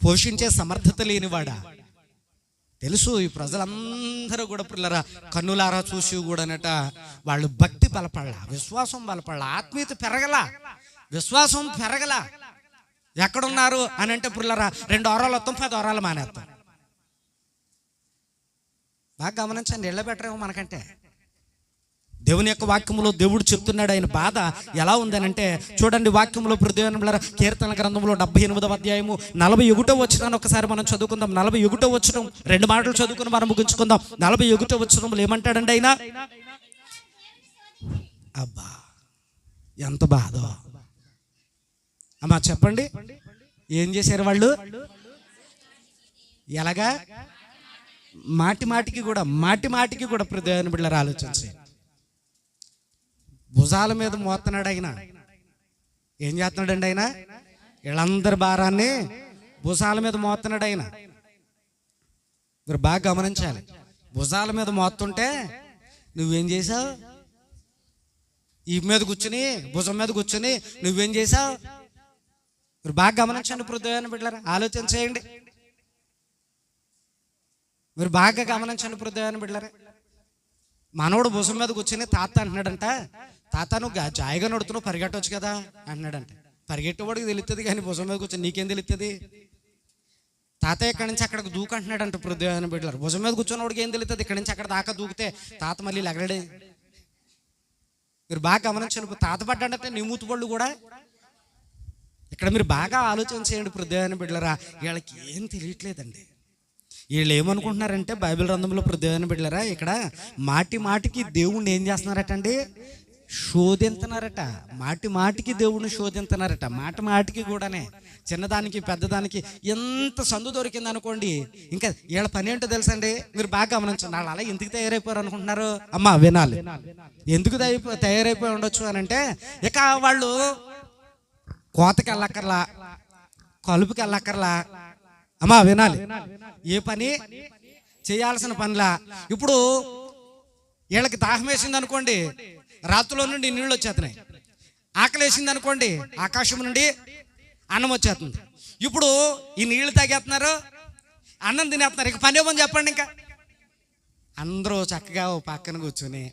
పోషించే సమర్థత లేనివాడా? తెలుసు ఈ ప్రజలందరూ కూడా పిల్లరా కన్నులారా చూసి కూడానట వాళ్ళు భక్తి బలపడలా, విశ్వాసం బలపడలా, ఆత్మీయత పెరగల, విశ్వాసం పెరగల. ఎక్కడున్నారు అని అంటే పిల్లరా 2 వారాలు వస్తాం, 10 వారాలు మానేస్తాం. బాగా గమనించండి, ఇళ్ళ బెటరేమో మనకంటే. దేవుని యొక్క వాక్యంలో దేవుడు చెప్తున్నాడు ఆయన బాధ ఎలా ఉందనంటే, చూడండి వాక్యంలో ప్రొద్దున కీర్తన గ్రంథంలో 78వ అధ్యాయము 41వ వచనాన్ని ఒకసారి మనం చదువుకుందాం. 41వ వచనం 2 మాటలు చదువుకుని మనం ముగించుకుందాం. 41వ వచనంలో ఏమంటాడండి ఆయన? అబ్బా ఎంత బాధ! అమ్మా చెప్పండి, ఏం చేశారు వాళ్ళు? ఎలాగా? మాటి మాటికి కూడా దేవుని బిడ్డలారా ఆలోచించి, భుజాల మీద మోస్తున్నాడు ఆయన. ఏం చేస్తున్నాడండి ఆయన? వీళ్ళందరి భారాన్ని భుజాల మీద మోస్తున్నాడు ఆయన. మీరు బాగా గమనించాలి. భుజాల మీద మోస్తుంటే నువ్వేం చేసావు? ఈ మీద కూర్చుని, భుజం మీద కూర్చుని నువ్వేం చేసావు? మీరు బాగా గమనించండి. దేవుని బిడ్డలారా ఆలోచన చేయండి. మీరు బాగా గమనించండి. దేవుని బిడ్డలారా, మనోడు భుజం మీద కూర్చుని తాత అంటున్నాడంట, తాత నువ్వు జాయిగా నడుతున్నావు, పరిగెట్టవచ్చు కదా అంటున్నాడంట. పరిగెట్టేవాడికి తెలుస్తుంది కానీ భుజం మీద కూర్చొని నీకేం తెలుస్తుంది? తాత ఇక్కడి నుంచి అక్కడికి దూకంటున్నాడంట. దేవుని బిడ్డలారా, భుజం మీద కూర్చొని వాడికి ఏం తెలుస్తుంది? ఇక్కడి నుంచి అక్కడ దాకా దూకితే తాత మళ్ళీ లగలడే. మీరు బాగా గమనించండి. తాత పడ్డాడంటే నీ మూతుపళ్ళు కూడా. ఇక్కడ మీరు బాగా ఆలోచన చేయండి. దేవుని బిడ్డలారా, వీళ్ళకి ఏం తెలియట్లేదండి. వీళ్ళు ఏమనుకుంటున్నారంటే బైబిల్ గ్రంథంలో దేవుని బిడ్డలారా, ఇక్కడ మాటికి దేవుణ్ణి ఏం చేస్తున్నారట అండి? శోధించుతున్నారట. మాటికి దేవుణ్ణి శోధించుతున్నారట. మాటికి కూడానే, చిన్నదానికి పెద్దదానికి ఎంత సందు దొరికింది అనుకోండి, ఇంకా వీళ్ళ పని ఏంటో తెలుసండి. మీరు బాగా గమనించండి. వాళ్ళు అలా ఎందుకు తయారైపోయారు అనుకుంటున్నారు? అమ్మా వినాలి. ఎందుకు తయారైపోయి ఉండొచ్చు అని అంటే, ఇక వాళ్ళు కోతకి వెళ్ళక్కర్లా, కలుపుకి వెళ్ళక్కర్లా. అమ్మా వినాలి. ఏ పని చేయాల్సిన పనిలా. ఇప్పుడు వీళ్ళకి దాహం వేసింది అనుకోండి, రాత్రిలో నుండి నీళ్ళు వచ్చేస్తున్నాయి. ఆకలి వేసింది అనుకోండి, ఆకాశం నుండి అన్నం వచ్చేస్తుంది. ఇప్పుడు ఈ నీళ్లు తాగేస్తున్నారు, అన్నం తినేస్తున్నారు. ఇక పని ఏమని చెప్పండి. ఇంకా అందరూ చక్కగా ఓ పక్కన కూర్చొని,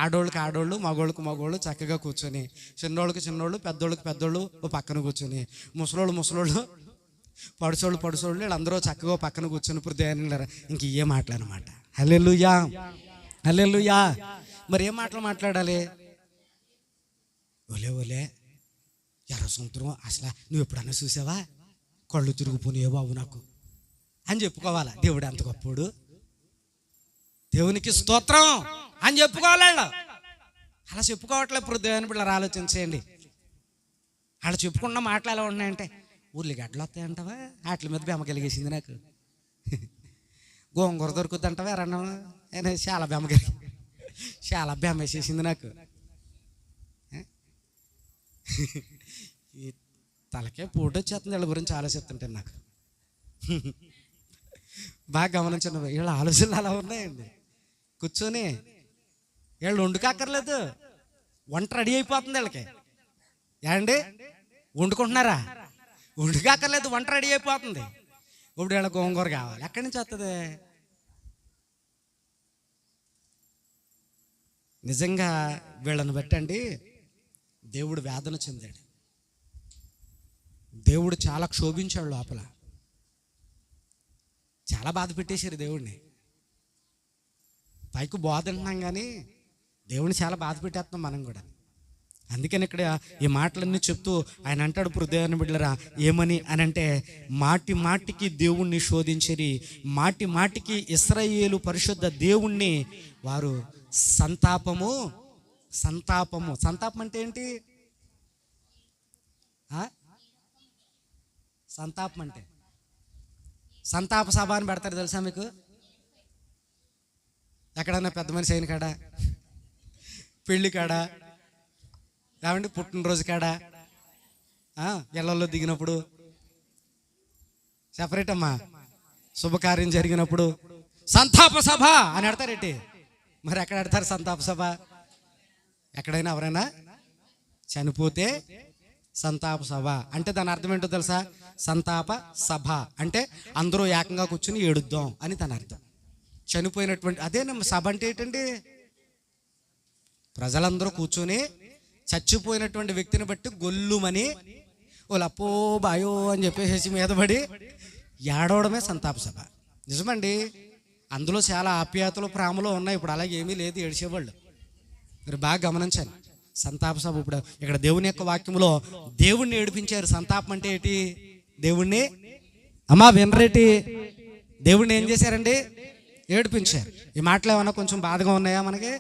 ఆడోళ్ళకి ఆడోళ్ళు, మగోళ్ళకి మగోళ్ళు చక్కగా కూర్చొని, చిన్నోళ్ళకి చిన్నోళ్ళు, పెద్దోళ్ళకి పెద్దోళ్ళు ఓ పక్కన కూర్చొని, ముసలోళ్ళు పడుసోళ్ళు వీళ్ళందరూ చక్కగా పక్కన కూర్చొని దేవుని ఇంక ఏ మాటలు అనమాట. హల్లెలూయా, హల్లెలూయా. మరి ఏం మాటలు మాట్లాడాలి? ఓలే ఎర్ర సముద్రం అసలు నువ్వు ఎప్పుడన్నా చూసావా? కళ్ళు తిరిగిపోయినాయో బాబు నాకు అని చెప్పుకోవాలా. దేవుడు ఎంత గొప్పోడు, దేవునికి స్తోత్రం అని చెప్పుకోవాలి. అలా చెప్పుకోవట్లేదు. దేవుని బిడ్డలారా ఆలోచన చేయండి. అలా చెప్పుకున్న మాటలు ఎలా ఉన్నాయంటే, ఊర్లు గడ్డలు వస్తాయంటావా? వాటి మీద బెమ్మ కలిగేసింది నాకు. గోంగూర దొరుకుద్ది అంటావా? ఎరన్నా చాలా బెమ్మ వేసేసింది నాకు. ఈ తలకే పూట వచ్చేస్తుంది వీళ్ళ గురించి ఆలోచిస్తుంటే నాకు. బాగా గమనించండి. వీళ్ళ ఆలోచనలు అలా ఉన్నాయండి. కూర్చొని వీళ్ళు వండుకోక్కర్లేదు, వంట రెడీ అయిపోతుంది వీళ్ళకి. ఏమండి వండుకుంటున్నారా? వండుకోక్కర్లేదు, వంట రెడీ అయిపోతుంది. ఇప్పుడు వీళ్ళ గోంగూర కావాలి. ఎక్కడి నుంచి వస్తుంది? నిజంగా వీళ్ళని బట్టండి దేవుడు వేదన చెందాడు. దేవుడు చాలా క్షోభించాడు. లోపల చాలా బాధ పెట్టేశారు దేవుడిని. పైకి బోధ అంటున్నాం కానీ దేవుడిని చాలా బాధ పెట్టేస్తున్నాం మనం కూడా. అందుకని ఇక్కడ ఈ మాటలన్నీ చెప్తూ ఆయన అంటాడు, దేవుని బిడ్డలారా ఏమని అని అంటే, మాటికి దేవుణ్ణి శోధించరి, మాటికి ఇశ్రాయేలు పరిశుద్ధ దేవుణ్ణి వారు సంతాపము సంతాపం అంటే ఏంటి? సంతాపం అంటే సంతాప సభ అని పెడతారు తెలుసా మీకు? ఎక్కడన్నా పెద్ద మనిషి అయిన కాడ, పెళ్ళి కాడ, ఏమండి పుట్టినరోజు కాడ, ఇళ్లలో దిగినప్పుడు, సెపరేట్ అమ్మా, శుభకార్యం జరిగినప్పుడు సంతాప సభ అని పెడతారేంటి? మరి ఎక్కడ పెడతారు సంతాప సభ? ఎక్కడైనా ఎవరైనా చనిపోతే సంతాప సభ అంటే దాని అర్థం ఏంటో తెలుసా? సంతాప సభ అంటే అందరూ ఏకంగా కూర్చుని ఏడుద్దాం అని దాని అర్థం. చనిపోయినటువంటి అదే సభ అంటే ఏంటండి? ప్రజలందరూ కూర్చొని చచ్చిపోయినటువంటి వ్యక్తిని బట్టి గొల్లుమని వాళ్ళు అప్పో బాయో అని చెప్పేసి మీద పడి ఏడవడమే సంతాప సభ. నిజమండి, అందులో చాలా ఆప్యాయతలు ప్రేమలు ఉన్నాయి. ఇప్పుడు అలాగే ఏమీ లేదు, ఏడ్చేవాళ్ళు. మీరు బాగా గమనించండి. సంతాప సభ ఇప్పుడు ఇక్కడ దేవుని యొక్క వాక్యంలో దేవుణ్ణి ఏడిపించారు. సంతాపం అంటే ఏంటి? దేవుణ్ణి అమ్మా వినరేటి? దేవుణ్ణి ఏం చేశారండి? ఏడిపించారు. ఈ మాటలు ఏమన్నా కొంచెం బాధగా ఉన్నాయా మనకి?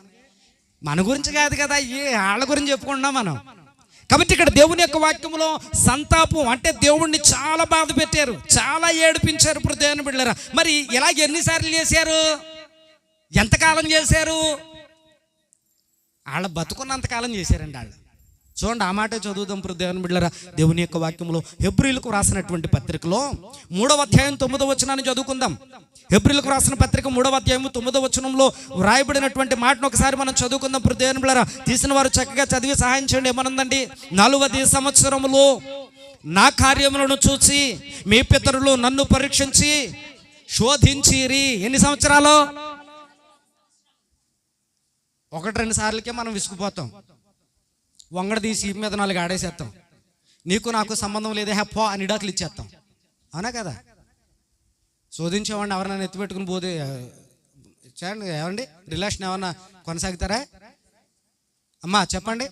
మన గురించి కాదు కదా, వాళ్ళ గురించి చెప్పుకుంటున్నాం మనం. కాబట్టి ఇక్కడ దేవుని యొక్క వాక్యంలో సంతాపం అంటే దేవుణ్ణి చాలా బాధ పెట్టారు, చాలా ఏడిపించారు ఇప్పుడు దేవుని బిడ్డలారా. మరి ఇలాగ ఎన్నిసార్లు చేశారు, ఎంతకాలం చేశారు? వాళ్ళ బతుకున్నంతకాలం చేశారండి వాళ్ళు. చూడండి, ఆ మాట చదువుదాం ఇప్పుడు దేవుని బిడ్డలారా. దేవుని యొక్క వాక్యంలో హెబ్రీయులకు రాసినటువంటి పత్రికలో 3వ అధ్యాయం 9వ వచనాన్ని చదువుకుందాం. హెబ్రీయులకు రాసిన పత్రిక 3వ అధ్యాయం 9వ వచనంలో వ్రాయబడినటువంటి మాటను ఒకసారి మనం చదువుకుందాం ఇప్పుడు దేవుని బిడ్డలారా. తీసిన వారు చక్కగా చదివి సహాయం చేయండి. ఏమనుందండి? 40 సంవత్సరములు నా కార్యములను చూసి మీ పితరులు నన్ను పరీక్షించి శోధించిరి. ఎన్ని సంవత్సరాలు? 1-2 సార్లకే మనం విసుకుపోతాం. వంగడ తీసి ఈ మీద 4 ఆడేసేస్తాం. నీకు నాకు సంబంధం లేదే హెప్పో అని ఇడాకులు ఇచ్చేస్తాం. అవునా కదా? శోధించేవాడిని ఎవరైనా ఎత్తిపెట్టుకుని పోతే చేయండి. ఏమండి, రిలేషన్ ఏమన్నా కొనసాగుతారా? అమ్మా చెప్పండి.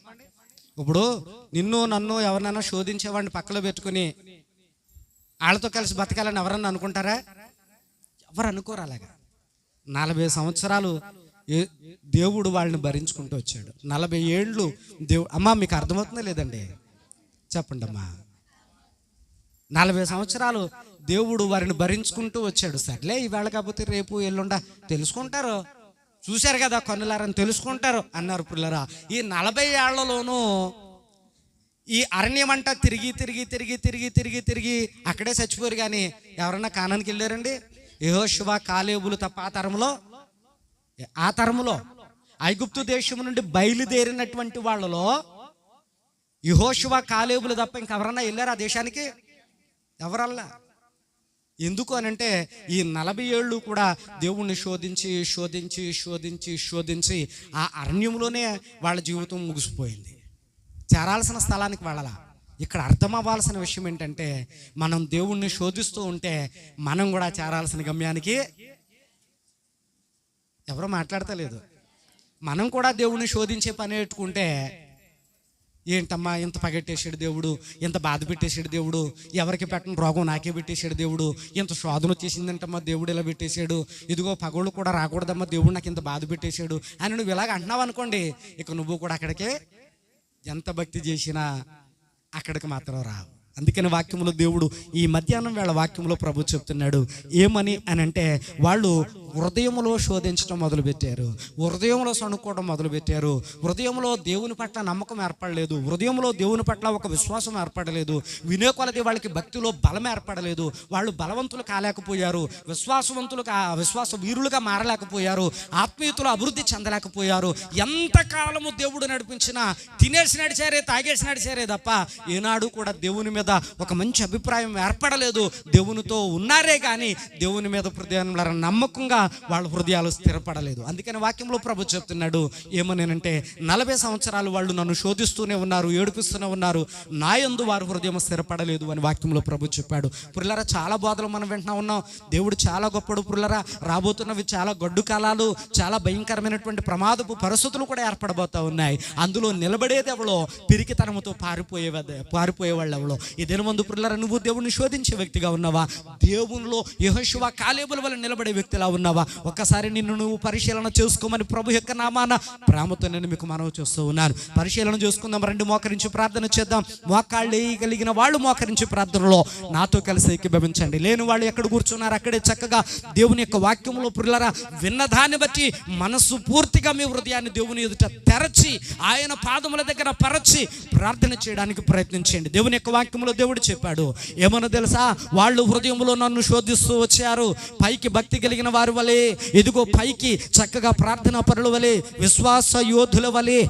ఇప్పుడు నిన్ను నన్ను ఎవరినైనా శోధించేవాడిని పక్కలో పెట్టుకుని వాళ్ళతో కలిసి బతకాలని ఎవరన్నా అనుకుంటారా? ఎవరు అనుకోరు. అలాగా 40 సంవత్సరాలు దేవుడు వాళ్ళని భరించుకుంటూ వచ్చాడు. 40 ఏళ్ళు దేవుడు. అమ్మా మీకు అర్థమవుతుందా లేదండి? చెప్పండి అమ్మా. 40 సంవత్సరాలు దేవుడు వారిని భరించుకుంటూ వచ్చాడు. సర్లే ఈవేళ కాకపోతే రేపు ఎల్లుండ తెలుసుకుంటారు, చూశారు కదా కన్నులారని తెలుసుకుంటారు అన్నారు పిల్లరా. ఈ 40 ఏళ్లలోనూ ఈ అరణ్యం అంట తిరిగి తిరిగి తిరిగి తిరిగి తిరిగి తిరిగి అక్కడే చచ్చిపోయారు. కానీ ఎవరన్నా కానానికి వెళ్ళారండి? యెహోషువ కాలేబులు తప్ప ఆ తరములో ఐగుప్తు దేశం నుండి బయలుదేరినటువంటి వాళ్ళలో యెహోషువ కాలేబులు తప్ప ఇంకెవరన్నా వెళ్ళారు ఆ దేశానికి? ఎవరల్లా. ఎందుకు అనంటే ఈ 40 ఏళ్ళు కూడా దేవుణ్ణి శోధించి శోధించి శోధించి శోధించి ఆ అరణ్యంలోనే వాళ్ళ జీవితం ముగిసిపోయింది. చేరాల్సిన స్థలానికి వాళ్ళలా. ఇక్కడ అర్థం అవ్వాల్సిన విషయం ఏంటంటే, మనం దేవుణ్ణి శోధిస్తూ ఉంటే మనం కూడా చేరాల్సిన గమ్యానికి ఎవరో మాట్లాడతలేదు. మనం కూడా దేవుణ్ణి శోధించే పని పెట్టుకుంటే, ఏంటమ్మా ఇంత పగెట్టేసాడు దేవుడు, ఇంత బాధ పెట్టేశాడు దేవుడు, ఎవరికి పెట్టిన రోగం నాకే పెట్టేశాడు దేవుడు, ఇంత శోధన వచ్చేసిందంటమ్మా దేవుడు ఇలా పెట్టేశాడు, ఇదిగో పగోళ్ళు కూడా రాకూడదమ్మా దేవుడు నాకు ఇంత బాధ పెట్టేశాడు అని నువ్వు ఇలాగ అంటున్నావు అనుకోండి, ఇక నువ్వు కూడా అక్కడికే ఎంత భక్తి చేసినా అక్కడికి మాత్రం రావు. అందుకని వాక్యంలో దేవుడు ఈ మధ్యాహ్నం వేళ వాక్యంలో ప్రభు చెప్తున్నాడు ఏమని అని అంటే, వాళ్ళు హృదయంలో శోధించడం మొదలుపెట్టారు, హృదయంలో సణుక్కోవడం మొదలుపెట్టారు, హృదయంలో దేవుని పట్ల నమ్మకం ఏర్పడలేదు, హృదయంలో దేవుని పట్ల ఒక విశ్వాసం ఏర్పడలేదు, వినే కొలది వాళ్ళకి భక్తిలో బలం ఏర్పడలేదు, వాళ్ళు బలవంతులు కాలేకపోయారు, విశ్వాస వీరులుగా మారలేకపోయారు, ఆత్మీయతలో అభివృద్ధి చెందలేకపోయారు. ఎంతకాలము దేవుడు నడిపించినా తినేసి నడిచారే, తాగేసి నడిచారే తప్ప ఏనాడు కూడా దేవుని మీద ఒక మంచి అభిప్రాయం ఏర్పడలేదు. దేవునితో ఉన్నారే కానీ దేవుని మీద హృదయంలో నమ్మకంగా వాళ్ళ హృదయాలు స్థిరపడలేదు. అందుకని వాక్యంలో ప్రభు చెప్తున్నాడు ఏమనేనంటే, 40 సంవత్సరాలు వాళ్ళు నన్ను శోధిస్తూనే ఉన్నారు, ఏడిపిస్తూనే ఉన్నారు, నా యందు వారి హృదయం స్థిరపడలేదు అని వాక్యంలో ప్రభు చెప్పాడు. పురులరా, చాలా బోధలు మనం వింటున్నా ఉన్నాం. దేవుడు చాలా గొప్పడు పురులరా. రాబోతున్నవి చాలా గడ్డు కాలాలు, చాలా భయంకరమైనటువంటి ప్రమాదపు పరిస్థితులు కూడా ఏర్పడబోతా ఉన్నాయి. అందులో నిలబడేది ఎవరో, పిరికితనముతో పారిపోయేవాళ్ళు ఎవరో. ఇదేను ముందు పురులరా, నువ్వు దేవుణ్ణి శోధించే వ్యక్తిగా ఉన్నావా? దేవునిలో యెహోషువ కాలేబుల వల్ల నిలబడే వ్యక్తిలా ఉన్నావా? ఒక్కసారి నిన్ను నువ్వు పరిశీలన చేసుకోమని ప్రభు యొక్క నామాన ప్రేమతో నేను మీకు మనవి చేస్తూ ఉన్నాను. పరిశీలన చేసుకుందాం. రండి, మోకరించి ప్రార్థన చేద్దాం. మోకాళ్ళు వేయగలిగిన వాళ్ళు మోకరించి ప్రార్థనలో నాతో కలిసి ఏకీభవించండి. లేని వాళ్ళు ఎక్కడ కూర్చున్నారు అక్కడే చక్కగా దేవుని యొక్క వాక్యంలో పురులరా విన్నదాన్ని బట్టి మనసు పూర్తిగా మీ హృదయాన్ని దేవుని ఎదుట తెరచి ఆయన పాదముల దగ్గర పరచి ప్రార్థన చేయడానికి ప్రయత్నించండి. దేవుని యొక్క వాక్యంలో దేవుడు చెప్పాడు ఏమన్నా తెలుసా? వాళ్ళు హృదయంలో నన్ను శోధిస్తూ వచ్చారు, పైకి భక్తి కలిగిన వారి వలె, ఇదిగో పైకి చక్కగా ప్రార్థనా పరుల వలె, విశ్వాస యోధుల వలె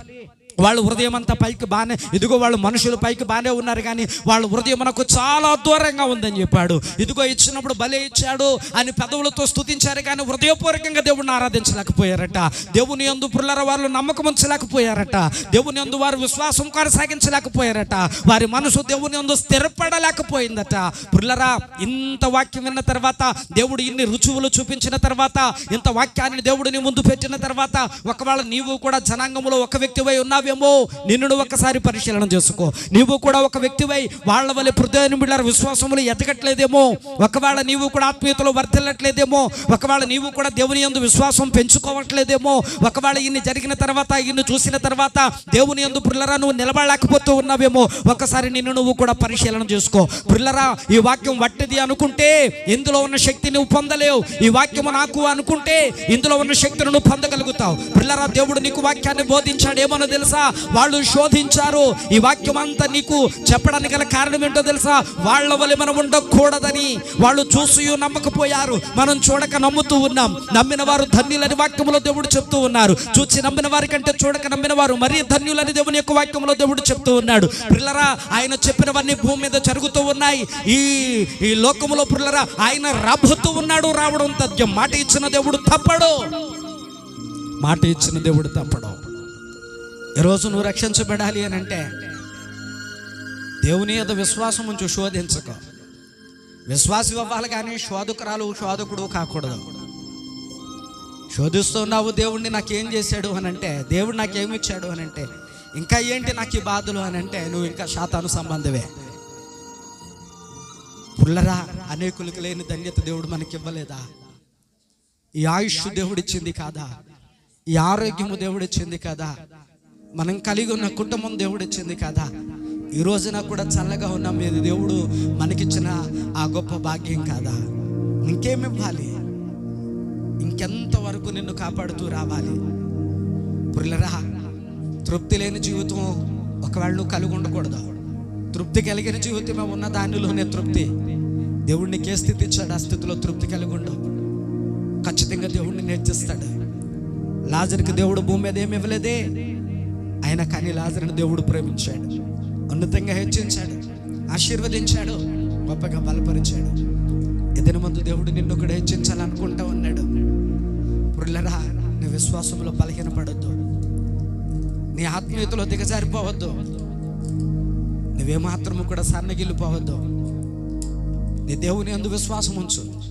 వాళ్ళ హృదయం అంతా పైకి బాగానే, ఇదిగో వాళ్ళు మనుషులు పైకి బాగానే ఉన్నారు కానీ వాళ్ళ హృదయం మనకు చాలా దూరంగా ఉందని చెప్పాడు. ఇదిగో ఇచ్చినప్పుడు బలే ఇచ్చాడు అని పెదవులతో స్తుతించారు కానీ హృదయపూర్వకంగా దేవుడిని ఆరాధించలేకపోయారట. దేవుని యందు పురులరా వాళ్ళు నమ్మకం ఉంచలేకపోయారట, దేవుని యందు వారు విశ్వాసం కొనసాగించలేకపోయారట, వారి మనసు దేవుని యందు స్థిరపడలేకపోయిందట. పురులరా, ఇంత వాక్యం విన్న తర్వాత, దేవుడు ఇన్ని రుజువులు చూపించిన తర్వాత, ఇంత వాక్యాన్ని దేవుడిని ముందు పెట్టిన తర్వాత, ఒకవేళ నీవు కూడా జనాంగంలో ఒక వ్యక్తివై ఉన్నావు ఉన్నావేమో నిన్ను నువ్వు ఒక్కసారి పరిశీలన చేసుకో. నీవు కూడా ఒక వ్యక్తివై వాళ్ళ వల్ల హృదయాన్ని బిడ్డల విశ్వాసములు ఎదగట్లేదేమో, ఒకవేళ నీవు కూడా ఆత్మీయతలో వర్తిల్లట్లేదేమో, ఒకవేళ నీవు కూడా దేవుని యందు విశ్వాసం పెంచుకోవట్లేదేమో, ఒకవేళ ఇన్ని జరిగిన తర్వాత ఇన్ని చూసిన తర్వాత దేవుని యందు పిల్లరా నువ్వు నిలబడలేకపోతూ ఉన్నావేమో, ఒక్కసారి నిన్ను నువ్వు కూడా పరిశీలన చేసుకో. పిల్లరా, ఈ వాక్యం వట్టిది అనుకుంటే ఇందులో ఉన్న శక్తి నువ్వు పొందలేవు. ఈ వాక్యము నాకు అనుకుంటే ఇందులో ఉన్న శక్తిని నువ్వు పొందగలుగుతావు. పిల్లరా, దేవుడు నీకు వాక్యాన్ని బోధించాడు. ఏమో తెలుసా? వాళ్ళు శోధించారు. ఈ వాక్యం అంతా నీకు చెప్పడానికి గల కారణం ఏంటో తెలుసా? వాళ్ళ వల్ల మనం ఉండకూడదని. వాళ్ళు చూసి నమ్మకపోయారు, మనం చూడక నమ్ముతూ ఉన్నాం. నమ్మిన వారు ధన్యులని వాక్యంలో దేవుడు చెప్తూ ఉన్నారు. చూసి నమ్మిన వారి కంటే చూడక నమ్మిన వారు మరీ ధన్యులని దేవుని యొక్క వాక్యంలో దేవుడు చెప్తూ ఉన్నాడు. పిల్లరా, ఆయన చెప్పినవన్నీ భూమి మీద జరుగుతూ ఉన్నాయి. ఈ లోకములో పిల్లరా ఆయన రాబోతూ ఉన్నాడు. రావడం తథ్యం. మాట ఇచ్చిన దేవుడు తప్పడు. మాట ఇచ్చిన దేవుడు తప్పడు. ఈరోజు నువ్వు రక్షించబడాలి అని అంటే దేవుని యొక్క విశ్వాసం ఉంచు, శోధించక. విశ్వాసం అవ్వాలి కానీ శోధకుడు కాకూడదు. శోధిస్తున్నావు దేవుడిని నాకేం చేశాడు అని అంటే, దేవుడు నాకేమి ఇచ్చాడు అని అంటే, ఇంకా ఏంటి నాకు ఈ బాధలు అని అంటే నువ్వు ఇంకా శాతాను సంబంధమే. పుల్లరా, అనేకులకు లేని ధన్యత దేవుడు మనకి ఇవ్వలేదా? ఈ ఆయుష్ దేవుడిచ్చింది కాదా? ఈ ఆరోగ్యము దేవుడిచ్చింది కదా? మనం కలిగి ఉన్న కుటుంబం దేవుడిచ్చింది కదా? ఈ రోజున కూడా చల్లగా ఉన్న మీద దేవుడు మనకిచ్చిన ఆ గొప్ప భాగ్యం కాదా? ఇంకేమివ్వాలి? ఇంకెంతవరకు నిన్ను కాపాడుతూ రావాలి? పుల్లరా, తృప్తి లేని జీవితం ఒకవేళ నువ్వు కలిగి ఉండకూడదు. తృప్తి కలిగిన జీవితమే ఉన్న దానిలోనే తృప్తి. దేవుడు నీకు ఏ స్థితి ఇచ్చాడు, ఆ స్థితిలో తృప్తి కలిగి ఉండవు. ఖచ్చితంగా దేవుడిని నేర్చిస్తాడు. లాజరుకి దేవుడు భూమి మీద ఏమి ఇవ్వలేదే, ఆయన కానీ లాజరుని దేవుడు ప్రేమించాడు, ఉన్నతంగా హెచ్చించాడు, ఆశీర్వదించాడు, గొప్పగా బలపరిచాడు. ఇతని ముందు దేవుడు నిన్ను కూడా హెచ్చించాలనుకుంటా ఉన్నాడు. పుల్లరా, నీ విశ్వాసంలో బలహీనపడొద్దు, నీ ఆత్మీయతలో దిగజారిపోవద్దు, నువ్వేమాత్రము కూడా సన్నగిల్లిపోవద్దు. నీ దేవుని యందు విశ్వాసం ఉంచు.